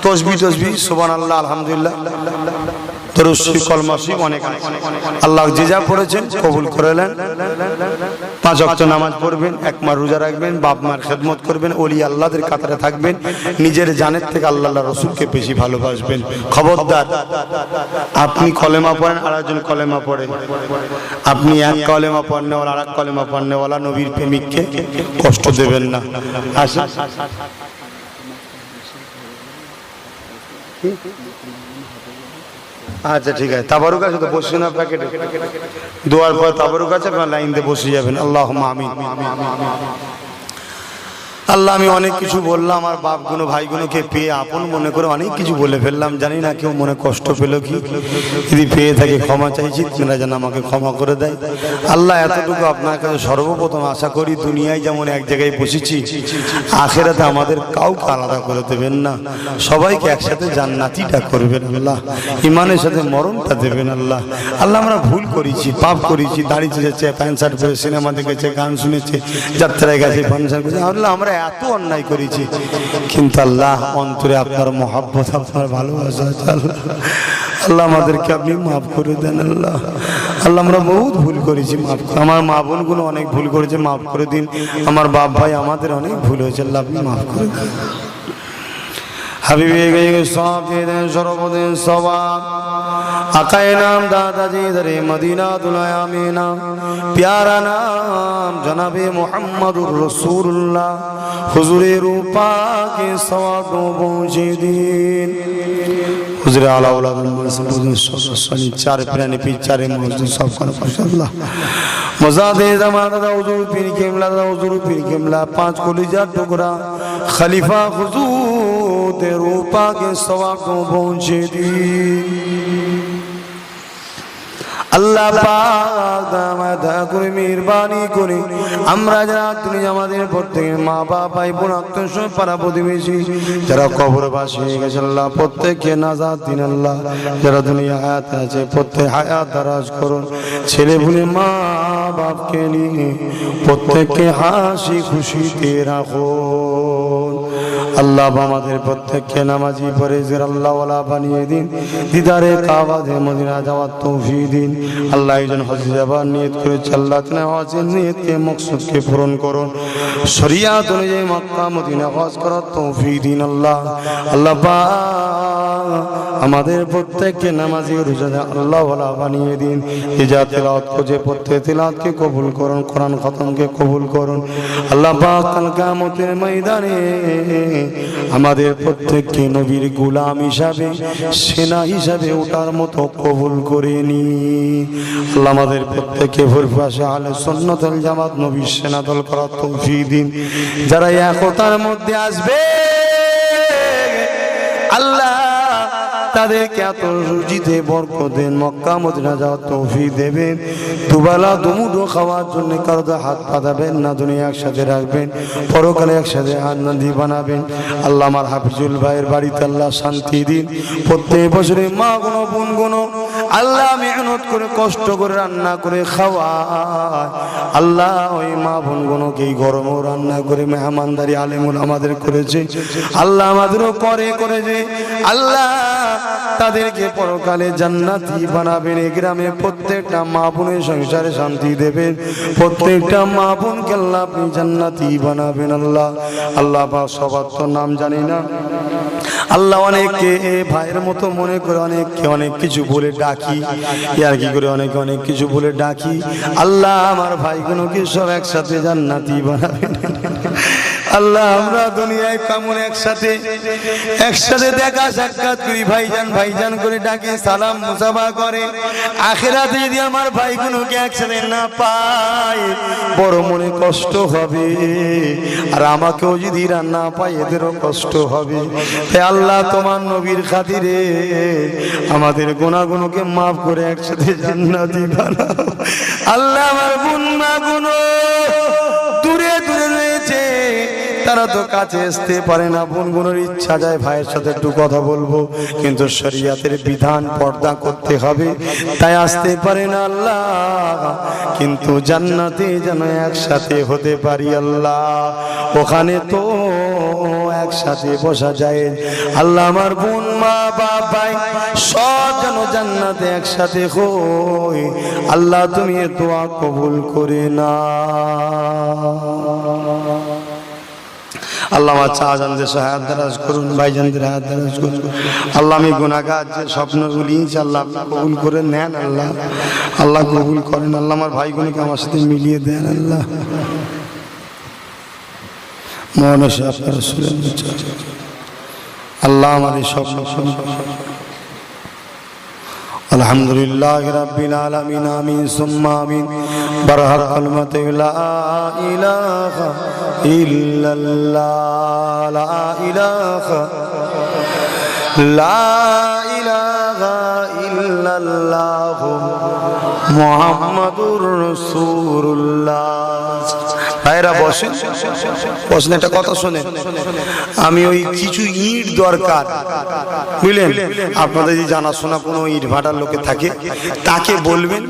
তসবিহ সুবহানাল্লাহ আলহামদুলিল্লাহ দরুদ শরীফ কলমা শরীফ অনেক আছে। আল্লাহ যে যা পড়েছেন কবুল করে নেন। 5 ওয়াক্ত নামাজ পড়বেন, এক মাস রোজা রাখবেন, বাপ মার খেদমত করবেন, ওলি আল্লাহদের কাতারে থাকবেন, নিজের জানের থেকে আল্লাহ রাসূলকে বেশি ভালোবাসবেন। খবরদার আপনি কলেমা পড়েন আর একজন কলেমা পড়েন, আপনি এক কলেমা পড়নেওয়ালা আর এক কলেমা পড়নেওয়ালা নবীর প্রেমিককে কষ্ট দেবেন না। আসেন আচ্ছা ঠিক আছে, তাবারুক আছে তো বসে না প্যাকেটে, দোয়ার পর তাবারুক আছে, আপনার লাইন দিয়ে বসে যাবেন। আল্লাহুম্মা আমিন। আল্লাহ আমি অনেক কিছু বললাম, আমার বাপগুলো ভাইগুলোকে পেয়ে আপন মনে করে অনেক কিছু বলে ফেললাম, জানি না কেউ মনে কষ্ট পেল কি। যদি পেয়ে থাকে ক্ষমা চাইছি, তোমরা যেন আমাকে ক্ষমা করে দেয়। আল্লাহ এতটুকু আপনার কাছে সর্বপ্রথম আশা করি, দুনিয়ায় যেমন এক জায়গায় বসেছি, আখিরাতে আমাদের কাউকে আলাদা করে দেবেন না, সবাইকে একসাথে জান্নাতিটা করবেন আল্লাহ, ইমানের সাথে মরণটা দেবেন আল্লাহ। আল্লাহ আমরা ভুল করেছি, পাপ করেছি, দাঁড়িয়ে যাচ্ছে, প্যান্ট শার্ট পরে সিনেমা দেখেছে, গান শুনেছে, যাত্রায় গেছে, ফাংশন করেছে, আল্লাহ আমরা এত অন্যায় করেছি, কিন্তু আল্লাহ অন্তরে আপনার মহব্বত, আপনার ভালোবাসা আছে আল্লাহ। আল্লাহ আমাদেরকে আপনি মাফ করে দেন আল্লাহ। আল্লাহ আমরা বহুত ভুল করেছি, মাফ করে। আমার মা বোনগুলো অনেক ভুল করেছে, মাফ করে দিন। আমার বাপ ভাই আমাদের অনেক ভুল হয়েছে, আল্লাহ আপনি মাফ করে দেন। হাবিবে গয়ে সব দেন সর্বদিন সওয়াব আকায়ে নাম দাদাজি দরে মদিনা দুলায়া আমিনা প্যারা নাম জনাবে মুহাম্মদুর রাসূলুল্লাহ হুজুরে রূপা के सवाब पहुंचे दिन হুজুরে আলা ওলাদ সনি চার প্রাণী পিচারে মসজিদ সব করে মাশাআল্লাহ মজাদে জামাত হুজুর পীর কিবলা হুজুর পীর কিবলা 5 কলিজার টুকরা খলিফা হুজুর दे रूपा के सवाब को पहुंचे दी আল্লাহ পাক দয়া করে মেহেরবানি করে আমরা যারা দুনিয়া আমাদের প্রত্যেকের মা বাবা ভাই বোন আত্মীয় পাড়া প্রতিবেশী যারা কবরবাসী হয়ে গেছে আল্লাহ প্রত্যেককে নাজাত দিন আল্লাহ। যারা দুনিয়া হায়াত আছে প্রত্যেক হায়াত দারাজ করুন, ছেলে বুনে মা বাপকে নিয়ে প্রত্যেককে হাসি খুশিতে রাখুন আল্লাহ। আমাদের প্রত্যেককে নামাজি পরেজগার আল্লাহওয়ালা বানিয়ে দিন, দিদারে কাবা দে মদিনা যাওয়ার তৌফিক দিন আল্লাহ। একজন হজে যাবার নিয়ত করেছে আল্লাহ, তিনি হজের নিয়তকে মকসুদকে পূরণ করুন, শরিয়াত অনুযায়ী মক্কা মদিনা হজ করার তৌফিক দিন আল্লাহ। আল্লাহ পাক আমাদের প্রত্যেককে নামাজি রোজাদার আল্লাহওয়ালা বানিয়ে দিন। যা তেলাওয়াত করছে প্রত্যেক তেলাওয়াতকে কবুল করুন, কোরআন খতমকে কবুল করুন আল্লাহ পাক। কাল কিয়ামতের ময়দানে আমাদের প্রত্যেককে নবীর গোলাম হিসাবে, সেনা হিসাবে ওঠার মতো কবুল করে নি আল্লাহ। আমাদের প্রত্যেককে ভরপাশে আহলে সুন্নাত ওয়াল জামাত নবীর সেনা দল করার তৌফিক দিন। যারা একতার মধ্যে আসবে আল্লাহ তাদেরকে এত রুজিতে বরকত দেন, মক্কা মদিনা যাওয়ার তৌফিক দেবেন, দুবেলা দুমুঠো খাওয়ার জন্য কারো হাত পাতাবেন না, দুনিয়া একসাথে রাখবেন, পরকালে একসাথে আনন্দি বানাবেন। আল্লাহ আমার হাফিজুল ভাইয়ের বাড়িতে আল্লাহ শান্তি দিন। প্রত্যেক বছরে মা গুনো বোন গুনো আল্লাহ মেহনত করে কষ্ট করে রান্না করে খাওয়ায়, আল্লাহ ওই মা বোন গুনোকে এই গরমও রান্না করে মেহমানদারি আলেমুল আমাদের করেছে, আল্লাহ আমাদেরও করেছে। আল্লাহ তাদেরকে পরকালে জান্নাতি বানাবেন। এই গ্রামে প্রত্যেকটা মা বোনের সংসারে শান্তি দেবেন, প্রত্যেকটা মা বোনকে আল্লাহ আপনি জান্নাতি বানাবেন। আল্লাহ আল্লাহ সবার তো নাম জানি না, আল্লাহ অনেককে ভাইয়ের মতো মনে করে অনেককে অনেক কিছু বলে ডাকি, আর কি করে অনেকে অনেক কিছু বলে ডাকি। আল্লাহ আমার ভাইগুলোকে সব একসাথে জান্নাতি বানাবেন। আল্লাহ আমরা দুনিয়ায় কেমন একসাথে দেখা সাক্ষাৎ করি, ভাইজান করে ডাকে, সালাম মুসাফা করে, আখিরাতে যদি আমার ভাইগুলোকে একসাথে না পাই বড় মনে কষ্ট হবে, আর আমাকেও যদি না পাই এদেরও কষ্ট হবে। তাই আল্লাহ তোমার নবীর খাতিরে আমাদের গুনাহগুলোকে মাফ করে একসাথে জান্নাতি বানাও। আল্লাহ আমার বোন মা গুলো দূরে দূরে রয়েছে, তারা তো কাছে আসতে পারে না, বোনগুলোর ইচ্ছা যায় ভাইয়ের সাথে একটু কথা বলবো, কিন্তু শরীয়তের বিধান পর্দা করতে হবে, তাই আসতে পারে না। আল্লাহ কিন্তু জান্নাতে যেন একসাথে হতে পারি, আল্লাহ ওখানে তো একসাথে বসা যায়। আল্লাহ আমার বোন মা বাপ ভাই সব যেন জান্নাতে একসাথে হই। আল্লাহ তুমি এ দোয়া কবুল করে না। আল্লাহ আমার চাচানদের হায়াত দারাজ করুন, ভাইজানদের হায়াত দারাজ করুন। আল্লাহ আমি গুনাহগার যে স্বপ্নগুলি আল্লাহ কবুল করে নেন, আল্লাহ কবুল করেন। আল্লাহ আমার ভাইগুলোকে আমার সাথে মিলিয়ে দেন। আল্লাহ মহানসে আপনারা শুনেন, আল্লাহ আমার এই স্বপ্ন আলহামদুলিল্লাহ রাব্বিল আলামিন আমিন সুম্মা আমিন। বারহাক কালিমাতে লা ইলাহা ইল্লাল্লাহ, লা ইলাহা ইল্লাল্লাহ মুহাম্মাদুর রাসূলুল্লাহ। ভাইরা বসেন, একটা কথা শোনেন। আমি ওই কিছু ইট দরকার, বুঝলেন? আপনাদের যদি জানাশোনা কোনো ইট ভাটার লোকে থাকে তাকে বলবেন,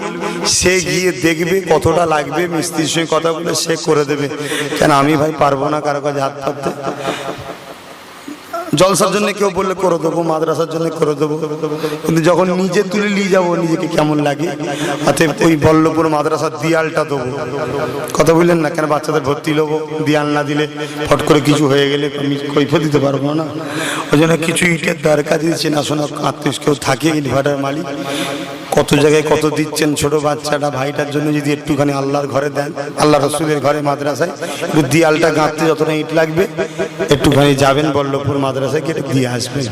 সে গিয়ে দেখবে কতটা লাগবে, মিস্ত্রির সঙ্গে কথা বলে সে করে দেবে। কেন আমি ভাই পারবো না কারো কাছে হাত পাততে। জলসার জন্য কেউ বললে করে দেবো, মাদ্রাসার জন্য করে দেবো, কিন্তু যখন নিজে তুলে নিয়ে যাবো নিজেকে কেমন লাগে। অতএব ওই বল্লভপুর মাদ্রাসার দিয়ালটা দেবো, কথা বললেন না? কেন বাচ্চাদের ভর্তি নেবো, দিয়াল না দিলে ফট করে কিছু হয়ে গেলে আমি কৈফিয়ত দিতে পারবো না। ওই জন্য কিছু ইটের দরকার দিয়েছেন। আসলে আত্মীয় কেউ থাকে ইনভার্টার মালিক, কত জায়গায় কত দিচ্ছেন। ছোট বাচ্চাটা ভাইটার জন্য যদি একটুখানি আল্লাহর ঘরে দেন, আল্লাহ রসুলের ঘরে মাদ্রাসায় দিয়ালটা গাঁথতে যতটা ইট লাগবে একটুখানি যাবেন বল্লভপুর মাদ্রাসায়, কেটে দিয়ে আসবেন।